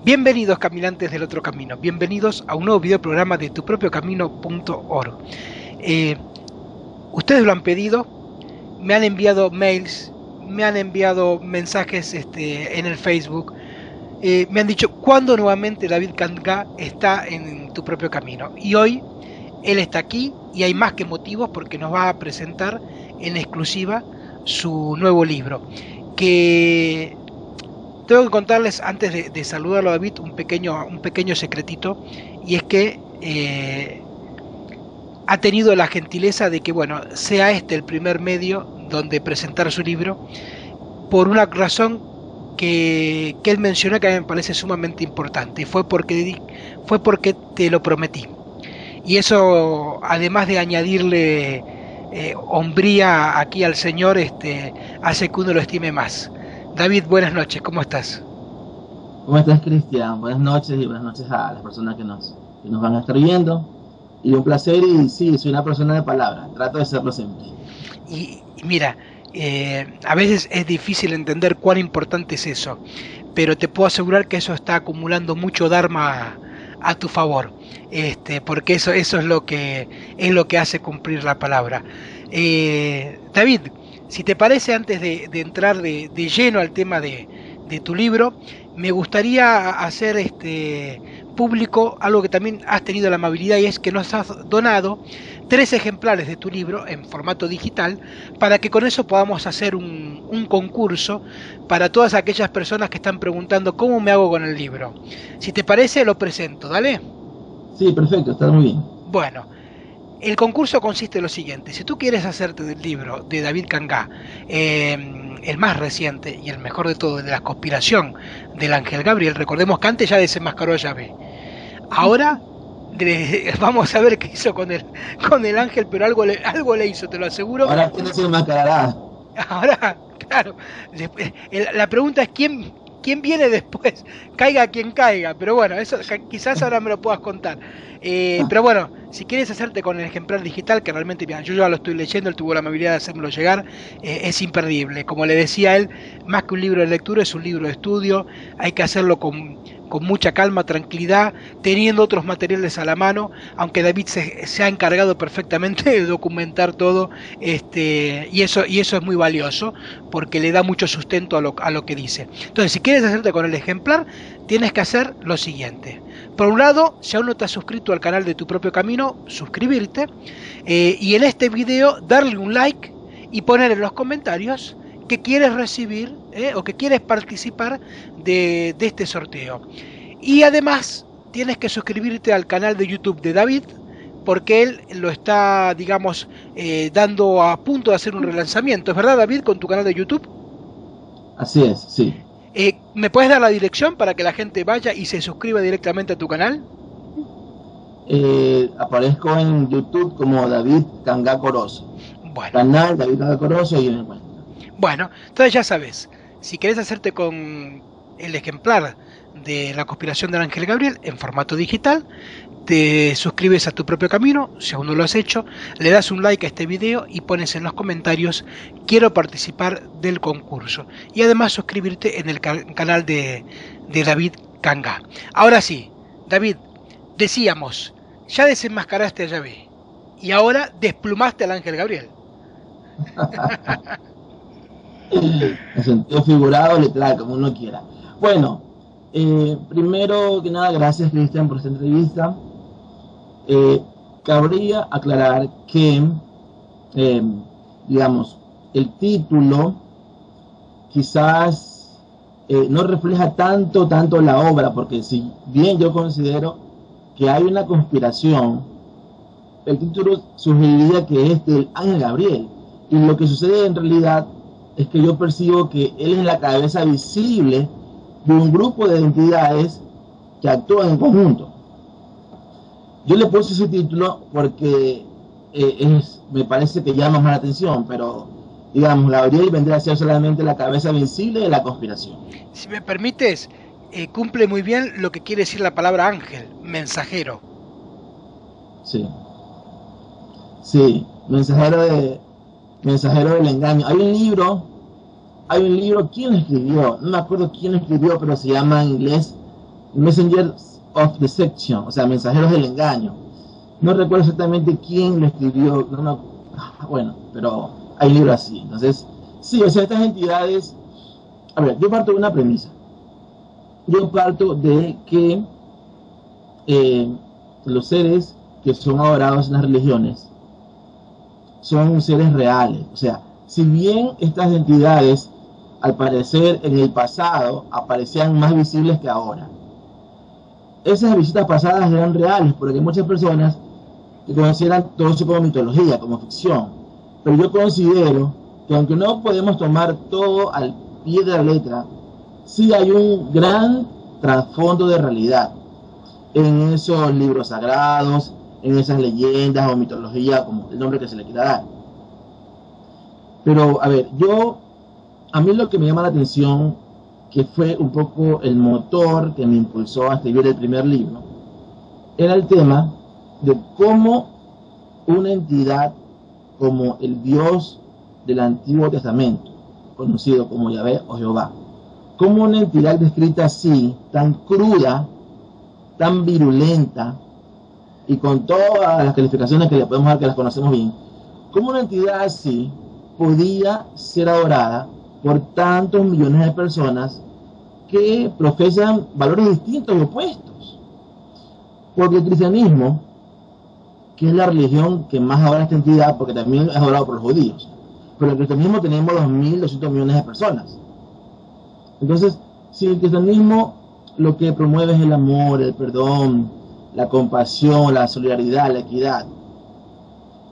Bienvenidos caminantes del otro camino, bienvenidos a un nuevo video programa de tupropiocamino.org. Ustedes lo han pedido, me han enviado mails, me han enviado mensajes en el Facebook, me han dicho cuándo nuevamente David Kanga está en Tu Propio Camino. Y hoy él está aquí y hay más que motivos porque nos va a presentar en exclusiva su nuevo libro, que tengo que contarles antes de saludarlo a David un pequeño secretito, y es que ha tenido la gentileza de que sea este el primer medio donde presentar su libro, por una razón que él mencionó que a mí me parece sumamente importante, y fue porque te lo prometí. Y eso, además de añadirle hombría aquí al Señor, hace que uno lo estime más. David, buenas noches, ¿cómo estás? ¿Cómo estás, Cristian? Buenas noches y buenas noches a las personas que nos van a estar viendo. Y un placer, y sí, soy una persona de palabra, trato de serlo siempre. Y mira, a veces es difícil entender cuán importante es eso, pero te puedo asegurar que eso está acumulando mucho dharma a tu favor, porque eso es lo que hace cumplir la palabra. David, si te parece, antes de entrar de lleno al tema de tu libro, me gustaría hacer público algo que también has tenido la amabilidad, y es que nos has donado 3 ejemplares de tu libro en formato digital, para que con eso podamos hacer un concurso para todas aquellas personas que están preguntando cómo me hago con el libro. Si te parece, lo presento, ¿dale? Sí, perfecto, está muy bien. Bueno, el concurso consiste en lo siguiente: si tú quieres hacerte del libro de David Kanga, el más reciente y el mejor de todo, de la conspiración del Ángel Gabriel, recordemos que antes ya desenmascaró a Yahvé, ahora vamos a ver qué hizo con el ángel, pero algo le hizo, te lo aseguro. Ahora, ¿quién se enmascarará? Ahora, claro, la pregunta es quién viene después, caiga quien caiga, pero bueno, eso quizás ahora me lo puedas contar. Pero bueno, si quieres hacerte con el ejemplar digital, que realmente, mira, yo ya lo estoy leyendo, él tuvo la amabilidad de hacérmelo llegar, es imperdible. Como le decía él, más que un libro de lectura, es un libro de estudio, hay que hacerlo con mucha calma, tranquilidad, teniendo otros materiales a la mano, aunque David se ha encargado perfectamente de documentar todo, y eso es muy valioso, porque le da mucho sustento a lo que dice. Entonces, si quieres hacerte con el ejemplar, tienes que hacer lo siguiente. Por un lado, si aún no te has suscrito al canal de Tu Propio Camino, suscribirte, y en este video darle un like y poner en los comentarios que quieres recibir o que quieres participar de este sorteo. Y además tienes que suscribirte al canal de YouTube de David, porque él lo está, digamos, dando a punto de hacer un relanzamiento. ¿Es verdad, David, con tu canal de YouTube? Así es, sí. ¿Me puedes dar la dirección para que la gente vaya y se suscriba directamente a tu canal? Aparezco en YouTube como David Kanga Corozo. Bueno. Canal David Kanga Corozo, y me encuentro. Bueno, entonces ya sabes, si querés hacerte con el ejemplar de La conspiración del Ángel Gabriel en formato digital, te suscribes a Tu Propio Camino. Si aún no lo has hecho, le das un like a este video y pones en los comentarios: quiero participar del concurso, y además suscribirte en el canal de David Kanga. Ahora sí, David, decíamos, ya desenmascaraste a Yahvé y ahora desplumaste al Ángel Gabriel. En sentido figurado, literal, como uno quiera. Bueno, primero que nada, gracias, Cristian, por esta entrevista. Cabría aclarar que, digamos, el título quizás no refleja tanto la obra, porque si bien yo considero que hay una conspiración, el título sugeriría que es del Ángel Gabriel, y lo que sucede en realidad es que yo percibo que él es la cabeza visible de un grupo de entidades que actúan en conjunto. Yo le puse ese título porque me parece que llama más la atención, pero digamos, Gabriel vendría a ser solamente la cabeza visible de la conspiración. Si me permites, cumple muy bien lo que quiere decir la palabra ángel, mensajero. Sí. Sí, mensajero del engaño. Hay un libro, ¿quién lo escribió? No me acuerdo quién lo escribió, pero se llama en inglés Messengers of Deception, o sea, mensajeros del engaño. No recuerdo exactamente quién lo escribió, bueno, pero hay libros así. Entonces, sí, o sea, estas entidades, a ver, yo parto de una premisa. Yo parto de que los seres que son adorados en las religiones son seres reales. O sea, si bien estas entidades, al parecer en el pasado, aparecían más visibles que ahora, esas visitas pasadas eran reales, porque hay muchas personas que consideran todo eso como mitología, como ficción. Pero yo considero que aunque no podemos tomar todo al pie de la letra, sí hay un gran trasfondo de realidad en esos libros sagrados, en esas leyendas o mitología, como el nombre que se le quiera dar. Pero, a ver, a mí lo que me llama la atención, que fue un poco el motor que me impulsó a escribir el primer libro, era el tema de cómo una entidad como el Dios del Antiguo Testamento, conocido como Yahvé o Jehová, como una entidad descrita así, tan cruda, tan virulenta, y con todas las calificaciones que le podemos dar, que las conocemos bien, como una entidad así podía ser adorada por tantos millones de personas que profesan valores distintos y opuestos. Porque el cristianismo, que es la religión que más adora esta entidad, porque también es adorado por los judíos, pero el cristianismo tenemos 2.200 millones de personas. Entonces, si el cristianismo lo que promueve es el amor, el perdón, la compasión, la solidaridad, la equidad,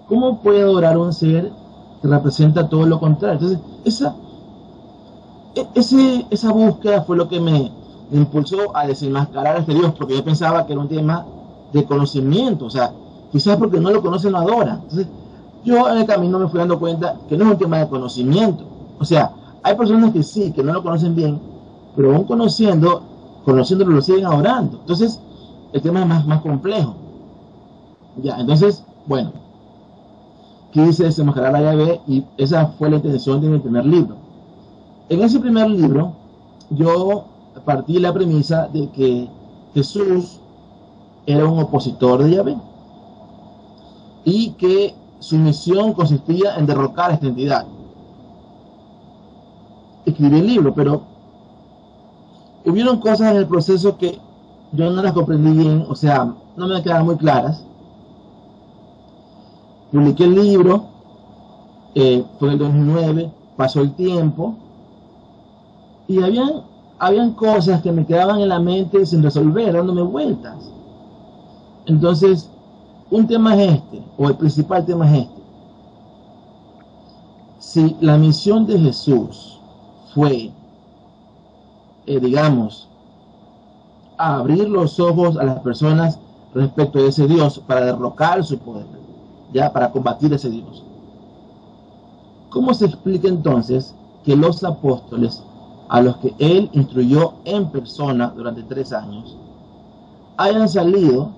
¿cómo puede adorar un ser que representa todo lo contrario? Entonces, esa búsqueda fue lo que me impulsó a desenmascarar a este Dios, porque yo pensaba que era un tema de conocimiento, o sea, quizás porque no lo conocen, no adoran. Entonces, yo en el camino me fui dando cuenta que no es un tema de conocimiento. O sea, hay personas que sí, que no lo conocen bien, pero aún conociéndolo lo siguen adorando. Entonces, el tema es más complejo. Ya, entonces, bueno, quise desenmascarar a Yahvé y esa fue la intención de mi primer libro. En ese primer libro, yo partí de la premisa de que Jesús era un opositor de Yahvé y que su misión consistía en derrocar a esta entidad. Escribí el libro, pero hubieron cosas en el proceso que yo no las comprendí bien, o sea, no me quedaron muy claras. Publiqué el libro, fue en el 2009, pasó el tiempo, y habían cosas que me quedaban en la mente sin resolver, dándome vueltas. Entonces, un tema es este, o el principal tema es este. Si la misión de Jesús fue, digamos, abrir los ojos a las personas respecto de ese Dios para derrocar su poder, ya para combatir a ese Dios, ¿cómo se explica entonces que los apóstoles, a los que él instruyó en persona durante 3 años, hayan salido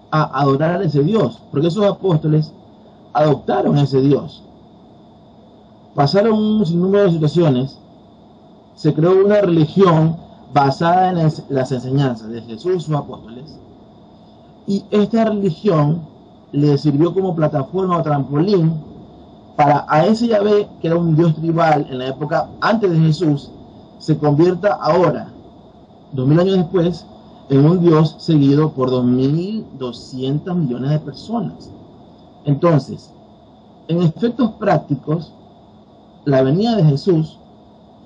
a adorar a ese Dios? Porque esos apóstoles adoptaron a ese Dios. Pasaron un sinnúmero de situaciones, se creó una religión basada en las enseñanzas de Jesús y sus apóstoles, y esta religión le sirvió como plataforma o trampolín para a ese Yahvé, que era un dios tribal en la época antes de Jesús, se convierta ahora, 2000 años después, en un dios seguido por 2.200 millones de personas. Entonces, en efectos prácticos, la venida de Jesús,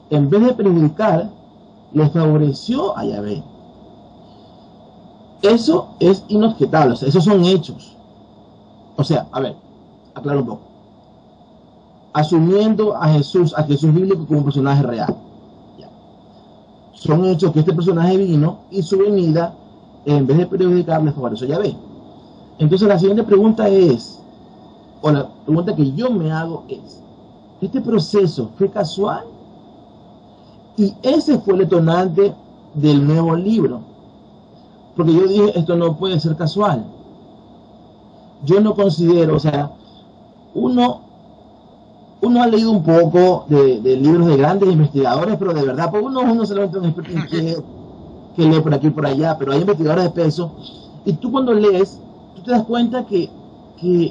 en vez de perjudicar, le favoreció a Yahvé. Eso es inobjetable, o sea, esos son hechos. O sea, a ver, aclaro un poco. Asumiendo a Jesús bíblico como un personaje real. Ya. Son hechos que este personaje vino y su venida, en vez de perjudicar, le favoreció a Yahvé. Entonces la siguiente pregunta es, o la pregunta que yo me hago es, ¿este proceso fue casual? Y ese fue el detonante del nuevo libro. Porque yo dije, esto no puede ser casual. Yo no considero, o sea, uno ha leído un poco de libros de grandes investigadores, pero de verdad, pues uno es solamente un experto inquieto. que lee por aquí y por allá, pero hay investigadores de peso, y tú cuando lees, tú te das cuenta que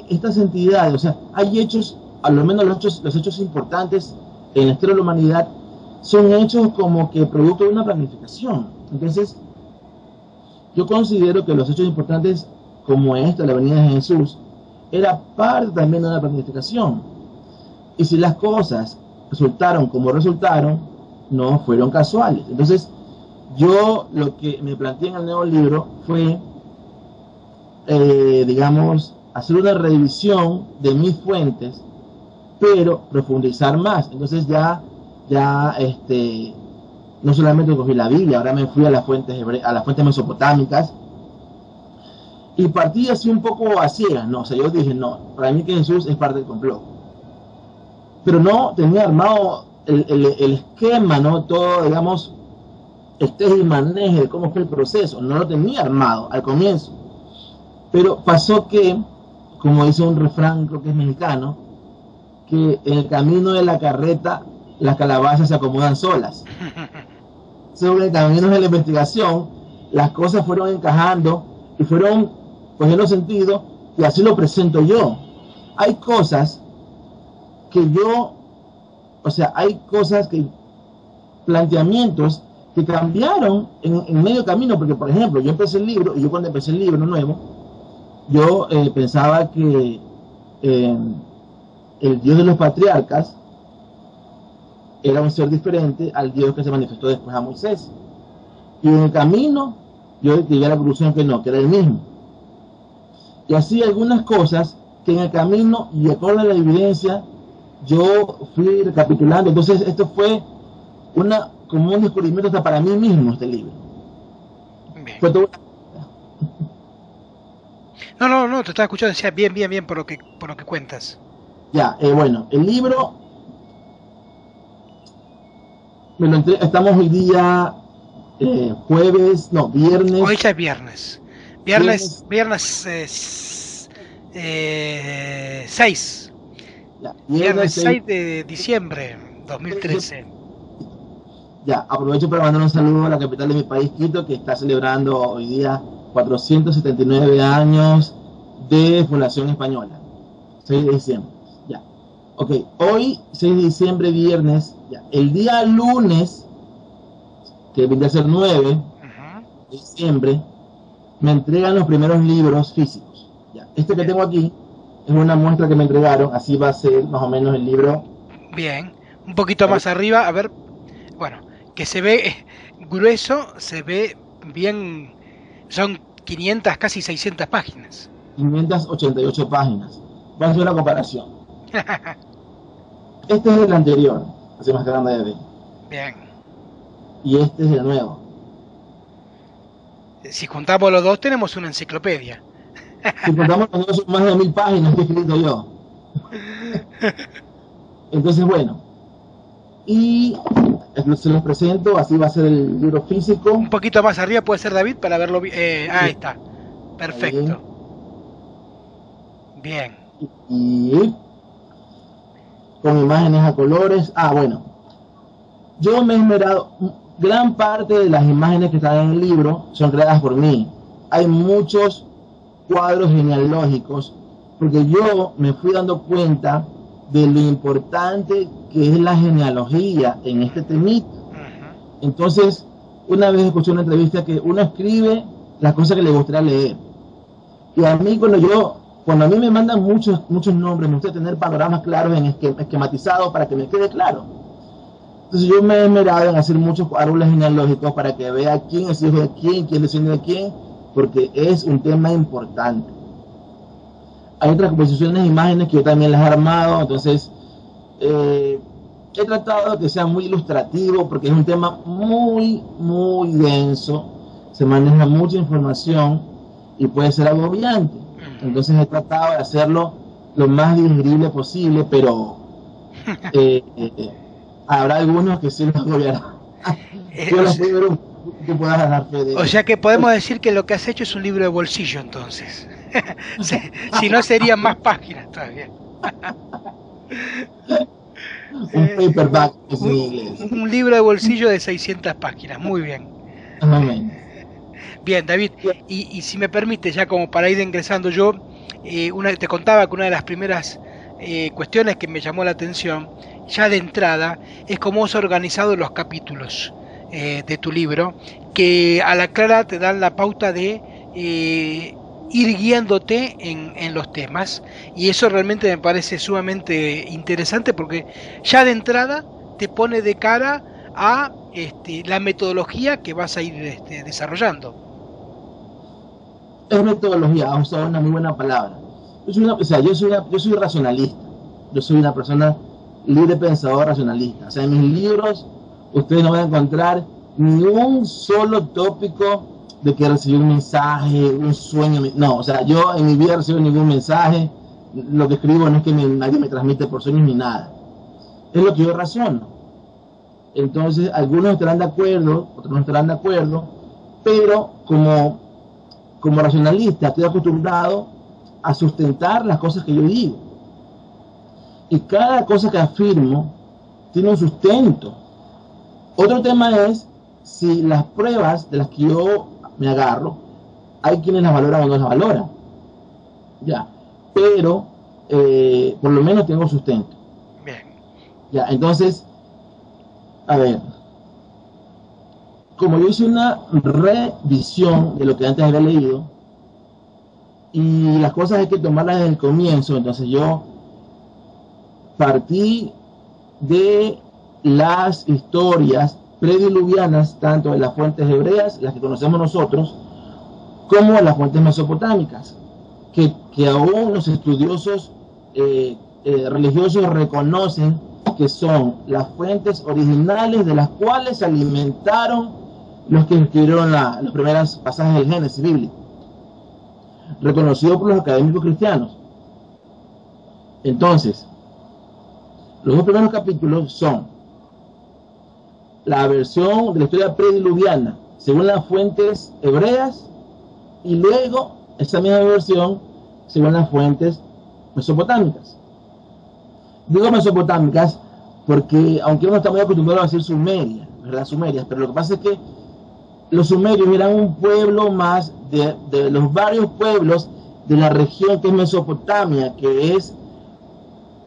estas entidades, o sea, hay hechos, a lo menos los hechos importantes en la historia de la humanidad, son hechos como que producto de una planificación. Entonces, yo considero que los hechos importantes como esta, la venida de Jesús, era parte también de una planificación. Y si las cosas resultaron como resultaron, no fueron casuales. Entonces, yo lo que me planteé en el nuevo libro fue, digamos, hacer una revisión de mis fuentes, pero profundizar más. Entonces no solamente cogí la Biblia, ahora me fui a las fuentes mesopotámicas, y partí así un poco a ciegas, ¿no? O sea, yo dije, no, para mí que Jesús es parte del complot. Pero no tenía armado el esquema, ¿no? Todo, digamos, y maneje de cómo fue el proceso. No lo tenía armado al comienzo. Pero pasó que, como dice un refrán, creo que es mexicano, que en el camino de la carreta las calabazas se acomodan solas. Sobre el camino de la investigación, las cosas fueron encajando y fueron cogiendo sentido, y así lo presento yo. Hay cosas que planteamientos que cambiaron en medio camino, porque por ejemplo, yo empecé el libro, y yo cuando empecé el libro nuevo, yo pensaba que el Dios de los patriarcas era un ser diferente al Dios que se manifestó después a Moisés. Y en el camino, yo llegué a la conclusión que no, que era el mismo. Y así algunas cosas que en el camino, y de acuerdo a la evidencia, yo fui recapitulando. Entonces, esto fue como un descubrimiento hasta para mí mismo, este libro. Bien. Fue todo. No, te estaba escuchando, decía bien por lo que cuentas. Ya, bueno, el libro me lo estamos hoy día viernes. Hoy ya es viernes. Viernes 6. Ya, Viernes 6 de diciembre 2013. Ya, aprovecho para mandar un saludo a la capital de mi país, Quito, que está celebrando hoy día 479 años de fundación española. 6 de diciembre. Ya. Ok, hoy, 6 de diciembre, viernes. Ya. El día lunes, que vendría a ser 9 de diciembre, me entregan los primeros libros físicos. Ya. Este que tengo aquí es una muestra que me entregaron, así va a ser más o menos el libro. Bien, un poquito más arriba, a ver, bueno, que se ve grueso, se ve bien, son 500, casi 600 páginas. 588 páginas. Va a ser una comparación. Este es el anterior, así más grande de ver. Bien. Y este es el nuevo. Si juntamos los dos tenemos una enciclopedia. Si contamos los dos, son más de 1000 páginas que he escrito yo. Entonces, bueno. Y se los presento, así va a ser el libro físico. Un poquito más arriba puede ser, David, para verlo bien. Ahí está. Perfecto. Bien. Y con imágenes a colores. Bueno. Yo me he esmerado. Gran parte de las imágenes que están en el libro son creadas por mí. Hay muchos cuadros genealógicos, porque yo me fui dando cuenta de lo importante que es la genealogía en este temita. Entonces, una vez escuché una entrevista que uno escribe las cosas que le gustaría leer. Y a mí, cuando a mí me mandan muchos nombres, me gusta tener panoramas claros, esquematizados, para que me quede claro. Entonces yo me he esmerado en hacer muchos árboles genealógicos para que vea quién es hijo de quién desciende de quién, porque es un tema importante. Hay otras composiciones de imágenes que yo también las he armado, entonces he tratado de que sea muy ilustrativo, porque es un tema muy denso, se maneja mucha información y puede ser agobiante. Entonces he tratado de hacerlo lo más digerible posible, pero habrá algunos que sí los agobiarán. O sea que podemos decir que lo que has hecho es un libro de bolsillo, entonces. Si no, serían más páginas todavía. Un paperback en inglés. Un libro de bolsillo de 600 páginas, muy bien. Amén. Bien, David, y si me permite, ya como para ir ingresando yo, te contaba que una de las primeras cuestiones que me llamó la atención, ya de entrada, es cómo has organizado los capítulos de tu libro, que a la clara te dan la pauta de ir guiándote en los temas, y eso realmente me parece sumamente interesante porque ya de entrada te pone de cara a la metodología que vas a ir desarrollando. Es metodología, has usado una muy buena palabra. Yo soy racionalista. Yo soy una persona libre pensador racionalista. O sea, en mis libros ustedes no van a encontrar ni un solo tópico de que recibí un mensaje, un sueño. No, o sea, yo en mi vida recibo ningún mensaje. Lo que escribo no es que nadie me transmite por sueños ni nada. Es lo que yo razono. Entonces, algunos estarán de acuerdo, otros no estarán de acuerdo, pero como racionalista estoy acostumbrado a sustentar las cosas que yo digo. Y cada cosa que afirmo tiene un sustento. Otro tema es si las pruebas de las que yo me agarro, hay quienes las valoran o no las valoran. Ya, pero por lo menos tengo sustento. Bien. Ya, entonces, a ver, como yo hice una revisión de lo que antes había leído, y las cosas hay que tomarlas desde el comienzo, entonces yo partí de las historias prediluvianas, tanto de las fuentes hebreas, las que conocemos nosotros, como de las fuentes mesopotámicas, que aún los estudiosos religiosos reconocen que son las fuentes originales de las cuales se alimentaron los que escribieron los primeros pasajes del Génesis bíblico, reconocido por los académicos cristianos. Entonces, los dos primeros capítulos son la versión de la historia prediluviana según las fuentes hebreas, y luego esa misma versión según las fuentes mesopotámicas. Digo mesopotámicas porque, aunque uno está muy acostumbrado a decir sumerias, ¿verdad? Sumerias, pero lo que pasa es que los sumerios eran un pueblo más de los varios pueblos de la región que es Mesopotamia, que es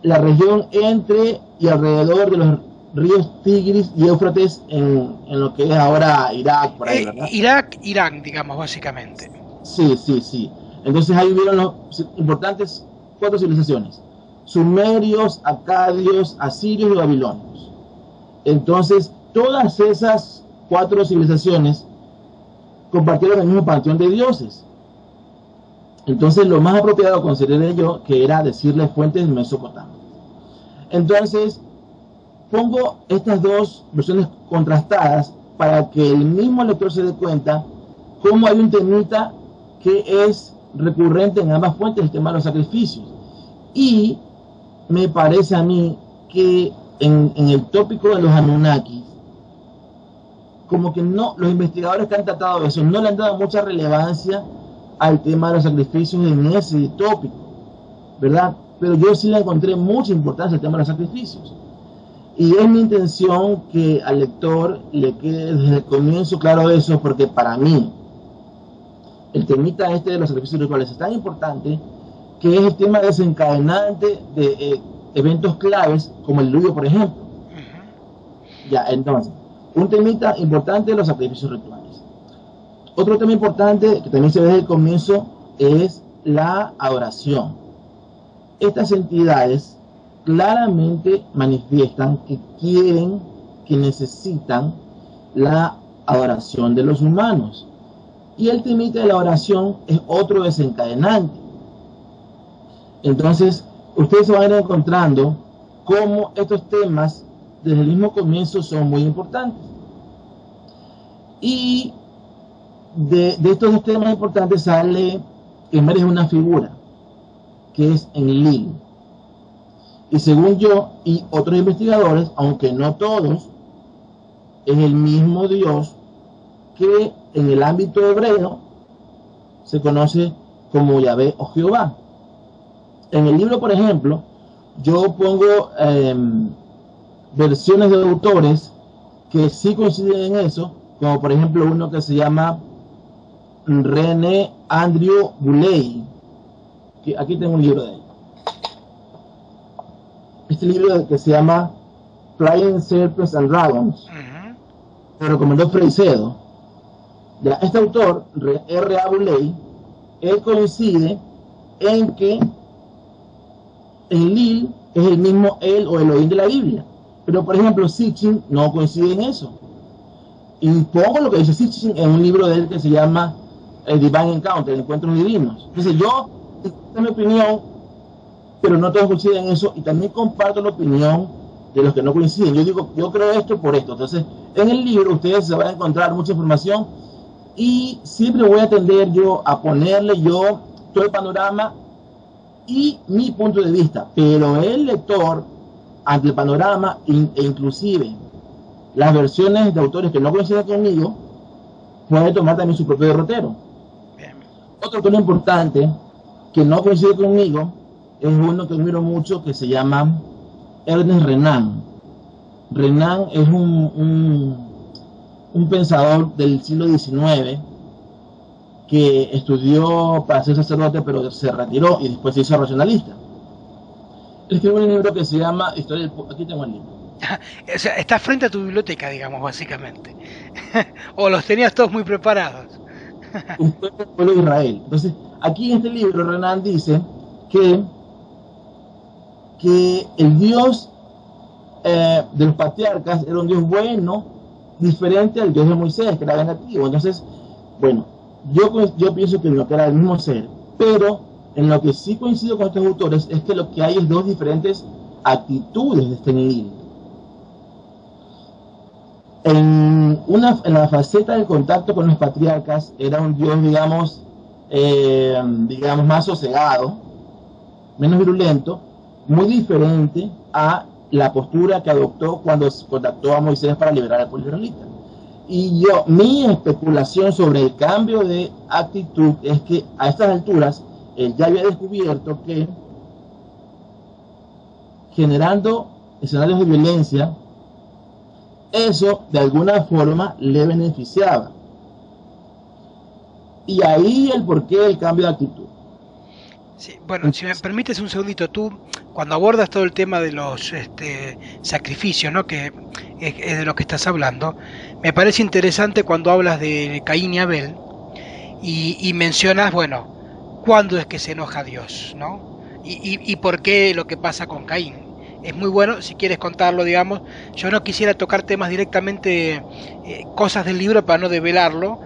la región entre y alrededor de los ríos Tigris y Éufrates en lo que es ahora Irak, por ahí, ¿verdad? Irak, Irán, digamos, básicamente. Sí, sí, sí. Entonces ahí vieron los importantes 4 civilizaciones: sumerios, acadios, asirios y babilonios. Entonces, todas esas 4 civilizaciones compartieron el mismo panteón de dioses. Entonces, lo más apropiado consideré yo que era decirle fuentes mesopotámicas. Entonces, pongo estas dos versiones contrastadas para que el mismo lector se dé cuenta cómo hay un temita que es recurrente en ambas fuentes, el tema de los sacrificios. Y me parece a mí que en el tópico de los Anunnakis, como que no, los investigadores que han tratado de eso no le han dado mucha relevancia al tema de los sacrificios en ese tópico, ¿verdad? Pero yo sí le encontré mucha importancia al tema de los sacrificios. Y es mi intención que al lector le quede desde el comienzo claro eso, porque para mí el temita este de los sacrificios rituales es tan importante, que es el tema desencadenante de eventos claves como el diluvio, por ejemplo. Ya, entonces, un temita importante de los sacrificios rituales. Otro tema importante que también se ve desde el comienzo es la adoración. Estas entidades claramente manifiestan que quieren, que necesitan la adoración de los humanos. Y el temita de la oración es otro desencadenante. Entonces, ustedes se van a ir encontrando cómo estos temas desde el mismo comienzo son muy importantes. Y de estos dos temas importantes sale, emerge una figura, que es Enlil. Y según yo y otros investigadores, aunque no todos, es el mismo Dios que en el ámbito hebreo se conoce como Yahvé o Jehová. En el libro, por ejemplo, yo pongo versiones de autores que sí coinciden en eso, como por ejemplo uno que se llama René Andrew Boulay, que aquí tengo un libro de él. Este libro que se llama Flying Serpents and Dragons, lo recomendó Freixedo. Ya, este autor, R.A. Boulay, él coincide en que Enlil es el mismo él o Elohim de la Biblia. Pero, por ejemplo, Sitchin no coincide en eso. Y pongo lo que dice Sitchin en un libro de él que se llama Divine Encounter, Encuentros Divinos. Entonces, esta es mi opinión, pero no todos coinciden en eso. Y también comparto la opinión de los que no coinciden. Yo digo, yo creo esto por esto. Entonces, en el libro ustedes se van a encontrar mucha información y siempre voy a tender yo a ponerle yo todo el panorama y mi punto de vista, pero el lector ante el panorama e inclusive las versiones de autores que no coinciden conmigo puede tomar también su propio derrotero. Otro autor importante que no coincide conmigo es uno que admiro mucho que se llama Ernest Renan. Renan es un pensador del siglo XIX que estudió para ser sacerdote, pero se retiró y después se hizo racionalista. Él escribió un libro que se llama Historia del... Aquí tengo el libro. O sea, estás frente a tu biblioteca, digamos, básicamente. O los tenías todos muy preparados. Historia del pueblo de Israel. Entonces, aquí en este libro, Renan dice que el Dios de los patriarcas era un Dios bueno, diferente al Dios de Moisés, que era vengativo. Entonces, bueno, yo pienso que no, que era el mismo ser, pero en lo que sí coincido con estos autores es que lo que hay es dos diferentes actitudes de este Enlil. En la faceta del contacto con los patriarcas era un Dios, digamos, más sosegado, menos virulento, muy diferente a la postura que adoptó cuando contactó a Moisés para liberar al pueblo israelita. Y mi especulación sobre el cambio de actitud es que a estas alturas él ya había descubierto que generando escenarios de violencia, eso de alguna forma le beneficiaba. Y ahí el porqué del cambio de actitud. Sí, bueno, si me permites un segundito, tú cuando abordas todo el tema de los sacrificios, ¿no? Que es de lo que estás hablando, me parece interesante cuando hablas de Caín y Abel y mencionas, bueno, cuándo es que se enoja Dios, ¿no? Y por qué lo que pasa con Caín. Es muy bueno, si quieres contarlo, digamos. Yo no quisiera tocar temas directamente, cosas del libro para no develarlo,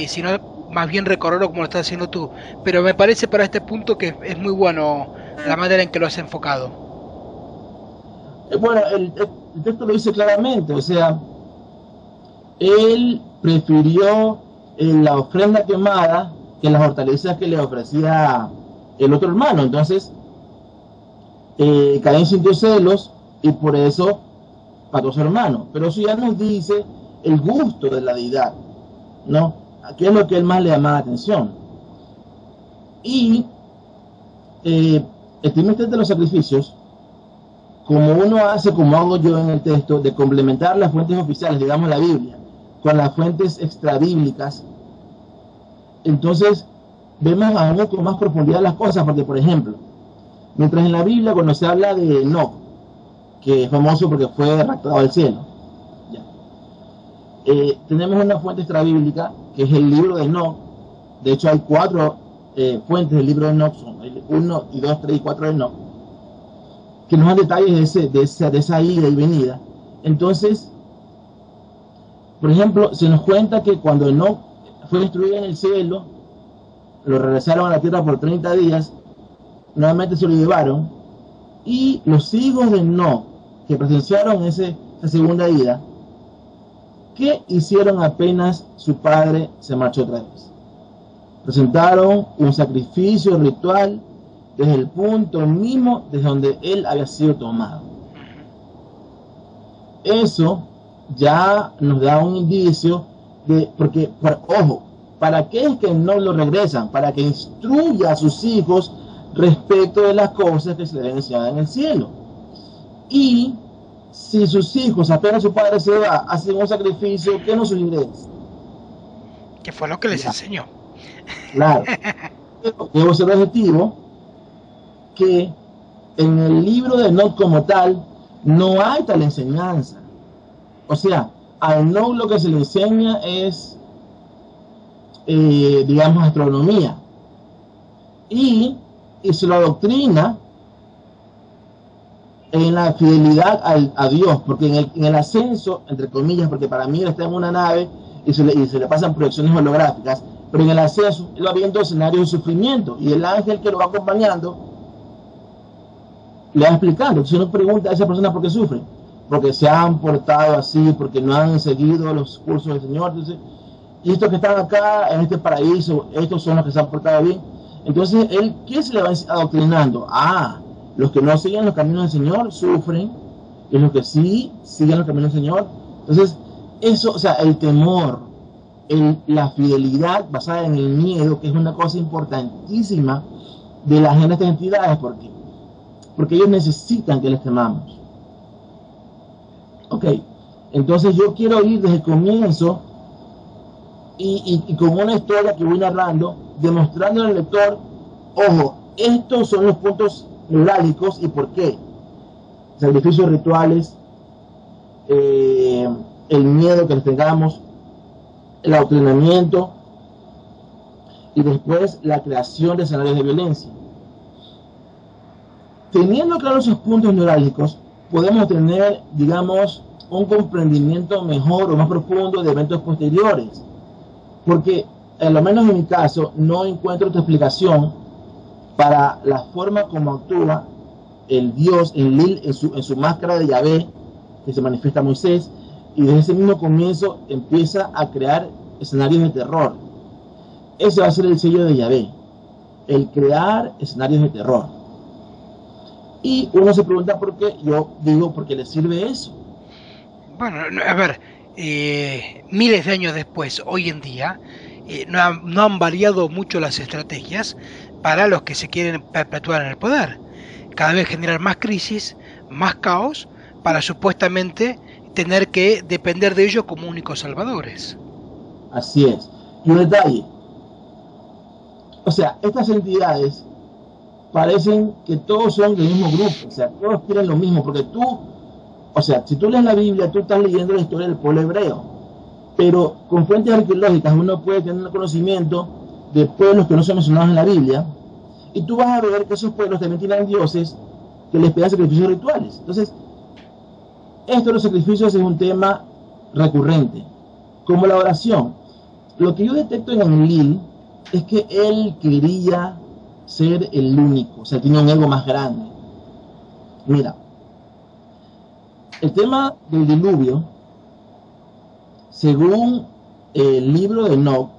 sino más bien recorrerlo como lo estás haciendo tú. Pero me parece para este punto que es muy bueno la manera en que lo has enfocado. Bueno, el texto lo dice claramente, o sea, él prefirió la ofrenda quemada que las hortalizas que le ofrecía el otro hermano. Entonces, Caín sintió celos y por eso mató a su hermano. Pero eso ya nos dice el gusto de la deidad, ¿no? ¿Qué es lo que él más le llama la atención? Y el primer de los sacrificios, como uno hace, como hago yo en el texto, de complementar las fuentes oficiales, digamos la Biblia, con las fuentes extrabíblicas, entonces vemos aún con más profundidad las cosas, porque por ejemplo, mientras en la Biblia cuando se habla de Enoc, que es famoso porque fue raptado al cielo, tenemos una fuente extrabíblica que es el libro de Enoc. De hecho hay 4 fuentes del libro de Enoc, son el 1 y 2, 3 y 4 de Enoc, que nos dan detalles de esa ida y venida. Entonces, por ejemplo, se nos cuenta que cuando Enoc fue destruido en el cielo, lo regresaron a la tierra por 30 días, nuevamente se lo llevaron, y los hijos de Enoc que presenciaron esa segunda ida, ¿qué hicieron apenas su padre se marchó otra vez? Presentaron un sacrificio ritual desde el punto mismo desde donde él había sido tomado. Eso ya nos da un indicio de, porque, ojo, ¿para qué es que no lo regresan? Para que instruya a sus hijos respecto de las cosas que se le deben enseñar en el cielo. Y si sus hijos, apenas su padre se va, hacen un sacrificio, ¿qué nos sugiere? Que fue lo que les enseñó. Claro. Debo ser objetivo que en el libro de Enoch como tal no hay tal enseñanza. O sea, a Enoch lo que se le enseña es, digamos, astronomía. Y se lo adoctrina en la fidelidad a Dios, porque en el ascenso, entre comillas, porque para mí él está en una nave y se le pasan proyecciones holográficas, pero en el ascenso él va viendo escenarios de sufrimiento y el ángel que lo va acompañando le va explicando. Entonces uno pregunta a esa persona por qué sufre, porque se han portado así, porque no han seguido los cursos del Señor. Entonces, y estos que están acá en este paraíso, estos son los que se han portado bien. Entonces él, ¿qué se le va adoctrinando? Los que no siguen los caminos del Señor sufren, y los que sí siguen los caminos del Señor. Entonces, eso, o sea, el temor, la fidelidad basada en el miedo, que es una cosa importantísima de la agenda de estas entidades, porque ellos necesitan que les temamos. Ok, entonces yo quiero ir desde el comienzo y con una historia que voy narrando, demostrando al lector, ojo, estos son los puntos neurálgicos y por qué. Sacrificios rituales, el miedo que les tengamos, el adoctrinamiento y después la creación de escenarios de violencia. Teniendo claros esos puntos neurálgicos, podemos tener, digamos, un comprendimiento mejor o más profundo de eventos posteriores, porque, al menos en mi caso, no encuentro otra explicación para la forma como actúa el Dios Enlil en su máscara de Yahvé, que se manifiesta a Moisés, y desde ese mismo comienzo empieza a crear escenarios de terror. Ese va a ser el sello de Yahvé, el crear escenarios de terror. Y uno se pregunta por qué, yo digo, ¿por qué le sirve eso? Bueno, a ver, miles de años después, hoy en día, no han variado mucho las estrategias para los que se quieren perpetuar en el poder. Cada vez generar más crisis, más caos, para supuestamente tener que depender de ellos como únicos salvadores. Así es. Y un detalle, o sea, estas entidades parecen que todos son del mismo grupo, o sea, todos quieren lo mismo, porque o sea, si tú lees la Biblia, tú estás leyendo la historia del pueblo hebreo, pero con fuentes arqueológicas uno puede tener un conocimiento de pueblos que no son mencionados en la Biblia, y tú vas a ver que esos pueblos también tienen dioses que les pedan sacrificios rituales. Entonces, esto de los sacrificios es un tema recurrente, como la oración. Lo que yo detecto en Enlil es que él quería ser el único, o sea, tiene un ego más grande. Mira, el tema del diluvio, según el libro de Enoch,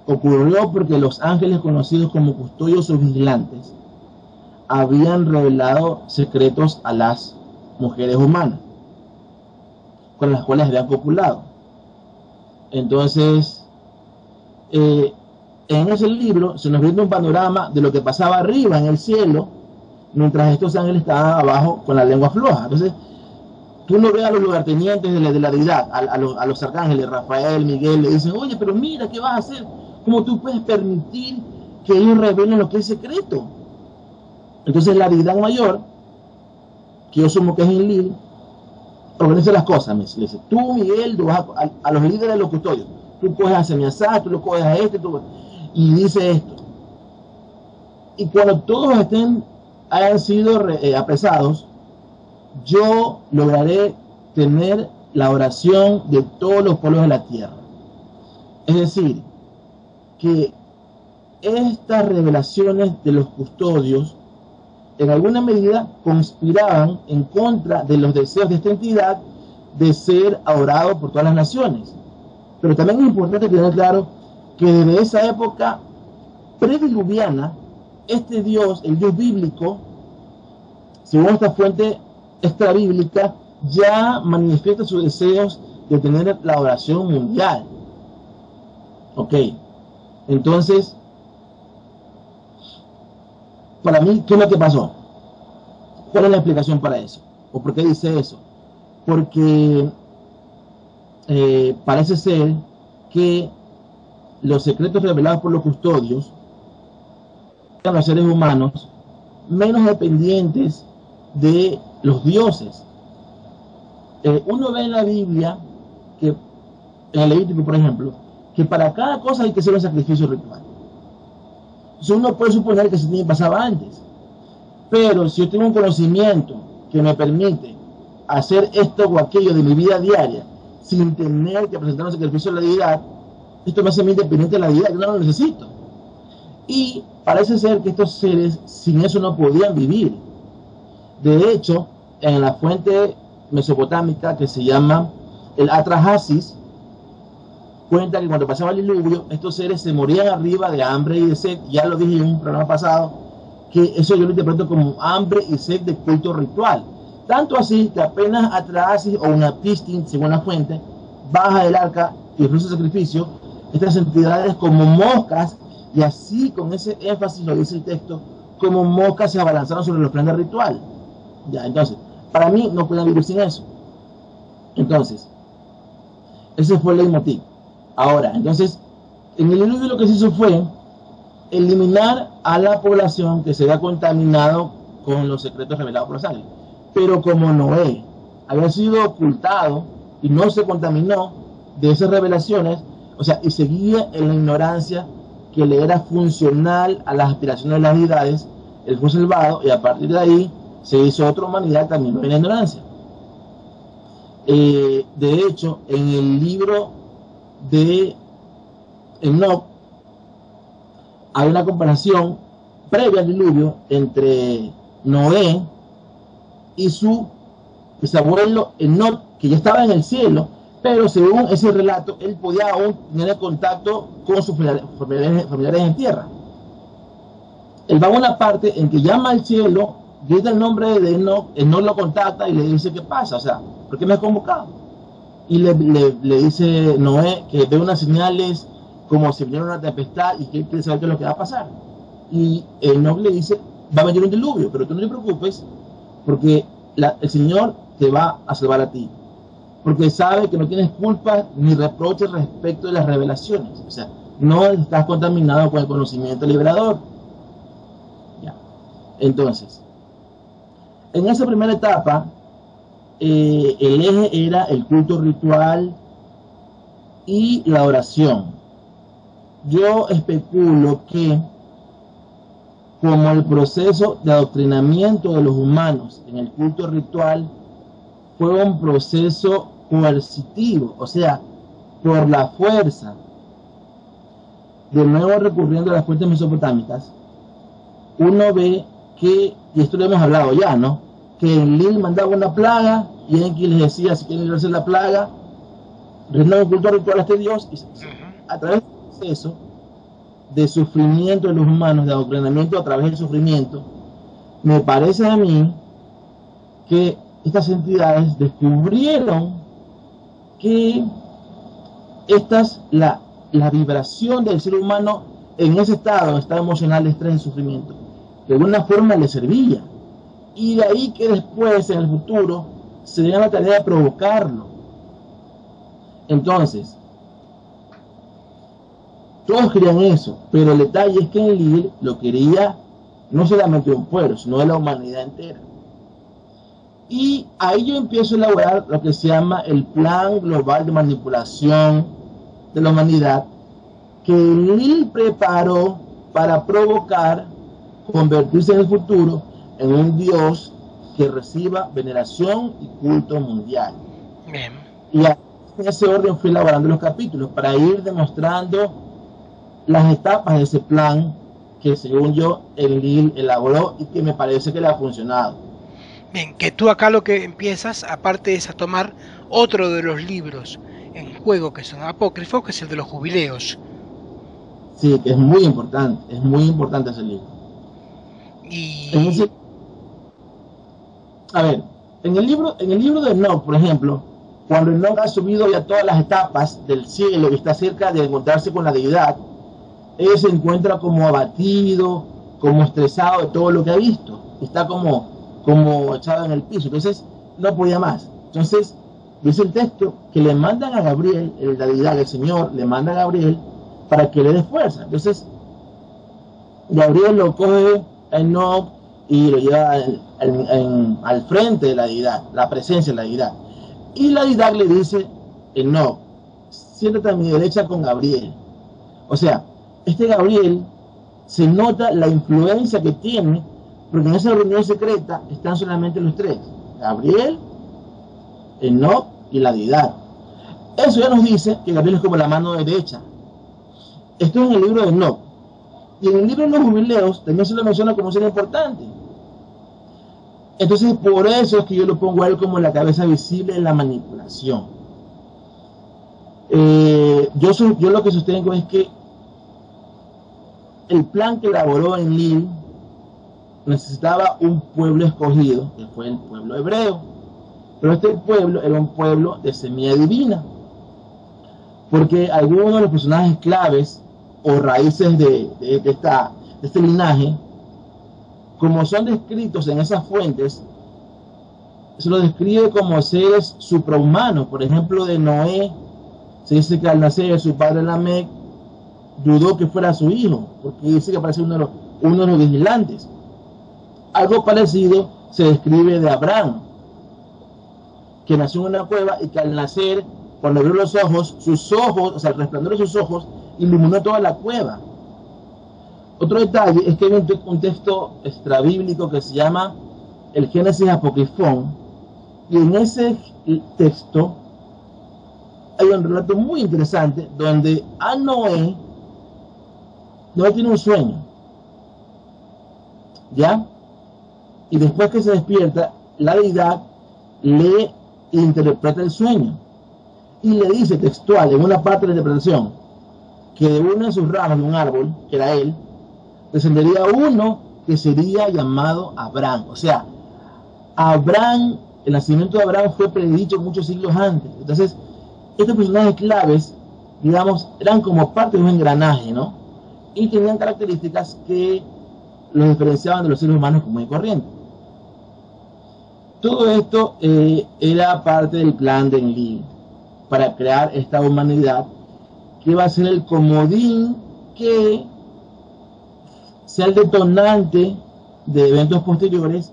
ocurrió porque los ángeles conocidos como custodios o vigilantes habían revelado secretos a las mujeres humanas con las cuales habían copulado. Entonces, en ese libro se nos brinda un panorama de lo que pasaba arriba en el cielo, mientras estos ángeles estaban abajo con la lengua floja. Entonces, tú no ves a los lugartenientes de la deidad, a los arcángeles, Rafael, Miguel, le dicen, oye, pero mira, ¿qué vas a hacer? ¿Cómo tú puedes permitir que ellos revelen lo que es secreto? Entonces la deidad mayor, que yo sumo que es Enlil, organiza las cosas. Le dice, tú, Miguel, tú vas a los líderes de los custodios, tú coges a Semiasá, tú lo coges a y dice esto. Y cuando todos hayan sido apresados, yo lograré tener la oración de todos los pueblos de la tierra. Es decir, que estas revelaciones de los custodios en alguna medida conspiraban en contra de los deseos de esta entidad de ser adorado por todas las naciones. Pero también es importante tener claro que desde esa época prediluviana, este Dios, el Dios bíblico, según esta fuente extra bíblica, ya manifiesta sus deseos de tener la adoración mundial. Ok, entonces, para mí, ¿qué es lo que pasó? ¿Cuál es la explicación para eso? ¿O por qué dice eso? Porque parece ser que los secretos revelados por los custodios, los seres humanos menos dependientes de los dioses. Uno ve en la Biblia, que en el Levítico, por ejemplo, que para cada cosa hay que hacer un sacrificio ritual. Entonces uno puede suponer que eso también pasaba antes. Pero si yo tengo un conocimiento que me permite hacer esto o aquello de mi vida diaria sin tener que presentar un sacrificio a la deidad, esto me hace muy independiente de la deidad, que no lo necesito. Y parece ser que estos seres sin eso no podían vivir. De hecho, en la fuente mesopotámica que se llama el Atrahasis, cuenta que cuando pasaba el diluvio, estos seres se morían arriba de hambre y de sed. Ya lo dije en un programa pasado, que eso yo lo interpreto como hambre y sed de culto ritual. Tanto así que apenas Atrahasis o una Pistin, según la fuente, baja del arca y ofrece el sacrificio, estas entidades como moscas, y así con ese énfasis lo dice el texto, como moscas se abalanzaron sobre la ofrenda ritual. Ya, entonces, para mí no pueden vivir sin eso. Entonces, ese fue el leitmotiv. Ahora, entonces, en el diluvio lo que se hizo fue eliminar a la población que se había contaminado con los secretos revelados por los ángeles. Pero como Noé había sido ocultado y no se contaminó de esas revelaciones, o sea, y seguía en la ignorancia que le era funcional a las aspiraciones de las deidades, él fue salvado y a partir de ahí se hizo otra humanidad también en la ignorancia. De hecho, en el libro de Enoch hay una comparación previa al diluvio entre Noé y su bisabuelo Enoch, que ya estaba en el cielo, pero según ese relato, él podía aún tener contacto con sus familiares en tierra. Él va a una parte en que llama al cielo, grita el nombre de Enoch, Enoch lo contacta y le dice qué pasa, o sea, ¿por qué me has convocado? Y le dice Noé que ve unas señales como si viniera una tempestad y que él quiere saber qué es lo que va a pasar. Y Enoch le dice, va a venir un diluvio, pero tú no te preocupes porque el Señor te va a salvar a ti. Porque sabe que no tienes culpa ni reproches respecto de las revelaciones. O sea, no estás contaminado con el conocimiento liberador. Ya. Entonces, en esa primera etapa, el eje era el culto ritual y la oración. Yo especulo que como el proceso de adoctrinamiento de los humanos en el culto ritual fue un proceso coercitivo, o sea, por la fuerza, de nuevo recurriendo a las fuentes mesopotámicas, uno ve que, y esto lo hemos hablado ya, ¿no? Que Enlil mandaba una plaga y Enki les decía, si quieren hacer la plaga, rendan el culto ritual a este Dios, y a través del proceso de sufrimiento de los humanos, de adoctrinamiento a través del sufrimiento, me parece a mí que estas entidades descubrieron que la vibración del ser humano en ese estado emocional de estrés y sufrimiento, de alguna forma le servía. Y de ahí que después, en el futuro, se dio la tarea de provocarlo. Entonces, todos querían eso, pero el detalle es que Enlil lo quería no solamente de un pueblo, sino de la humanidad entera. Y ahí yo empiezo a elaborar lo que se llama el plan global de manipulación de la humanidad, que Enlil preparó para provocar convertirse en el futuro en un Dios que reciba veneración y culto mundial. Bien. Y en ese orden fui elaborando los capítulos para ir demostrando las etapas de ese plan que según yo Enlil elaboró y que me parece que le ha funcionado. Bien, que tú acá lo que empiezas, aparte es a tomar otro de los libros en juego que son apócrifos, que es el de los jubileos. Sí, que es muy importante ese libro. Y... a ver, en el libro de Enoch, por ejemplo, cuando Enoch ha subido ya todas las etapas del cielo y está cerca de encontrarse con la deidad, él se encuentra como abatido, como estresado de todo lo que ha visto, está como echado en el piso, entonces no podía más. Entonces dice el texto que le mandan a Gabriel, la deidad del Señor, le manda a Gabriel para que le dé fuerza. Entonces, Gabriel lo coge a Enoch y lo lleva al frente de la deidad, la presencia de la deidad. Y la deidad le dice, Enoch, siéntate a mi derecha con Gabriel. O sea, este Gabriel se nota la influencia que tiene, porque en esa reunión secreta están solamente los tres, Gabriel, Enoch y la deidad. Eso ya nos dice que Gabriel es como la mano derecha. Esto es en el libro de Enoch. Y en el libro de los jubileos también se lo menciona como ser importante. Entonces, por eso es que yo lo pongo a él como la cabeza visible en la manipulación. Yo lo que sostengo es que el plan que elaboró Enlil necesitaba un pueblo escogido, que fue el pueblo hebreo. Pero este pueblo era un pueblo de semilla divina, porque algunos de los personajes claves o raíces de este linaje, como son descritos en esas fuentes, se los describe como seres suprahumanos. Por ejemplo, de Noé, se dice que al nacer su padre Lamec dudó que fuera su hijo, porque dice que parece uno de los vigilantes. Algo parecido se describe de Abraham, que nació en una cueva y que al nacer, cuando abrió los ojos, o sea, el resplandor de sus ojos iluminó toda la cueva. Otro detalle es que hay un texto extrabíblico que se llama el Génesis Apocrifón, y en ese texto hay un relato muy interesante donde a Noé tiene un sueño, ¿ya? Y después que se despierta, la deidad le interpreta el sueño y le dice textual en una parte de la interpretación que de una de sus ramas de un árbol, que era él, descendería uno que sería llamado Abraham. O sea, Abraham, el nacimiento de Abraham fue predicho muchos siglos antes. Entonces, estos personajes claves, digamos, eran como parte de un engranaje, ¿no? Y tenían características que los diferenciaban de los seres humanos común y corriente. Todo esto era parte del plan de Enlil para crear esta humanidad que va a ser el comodín que sea el detonante de eventos posteriores,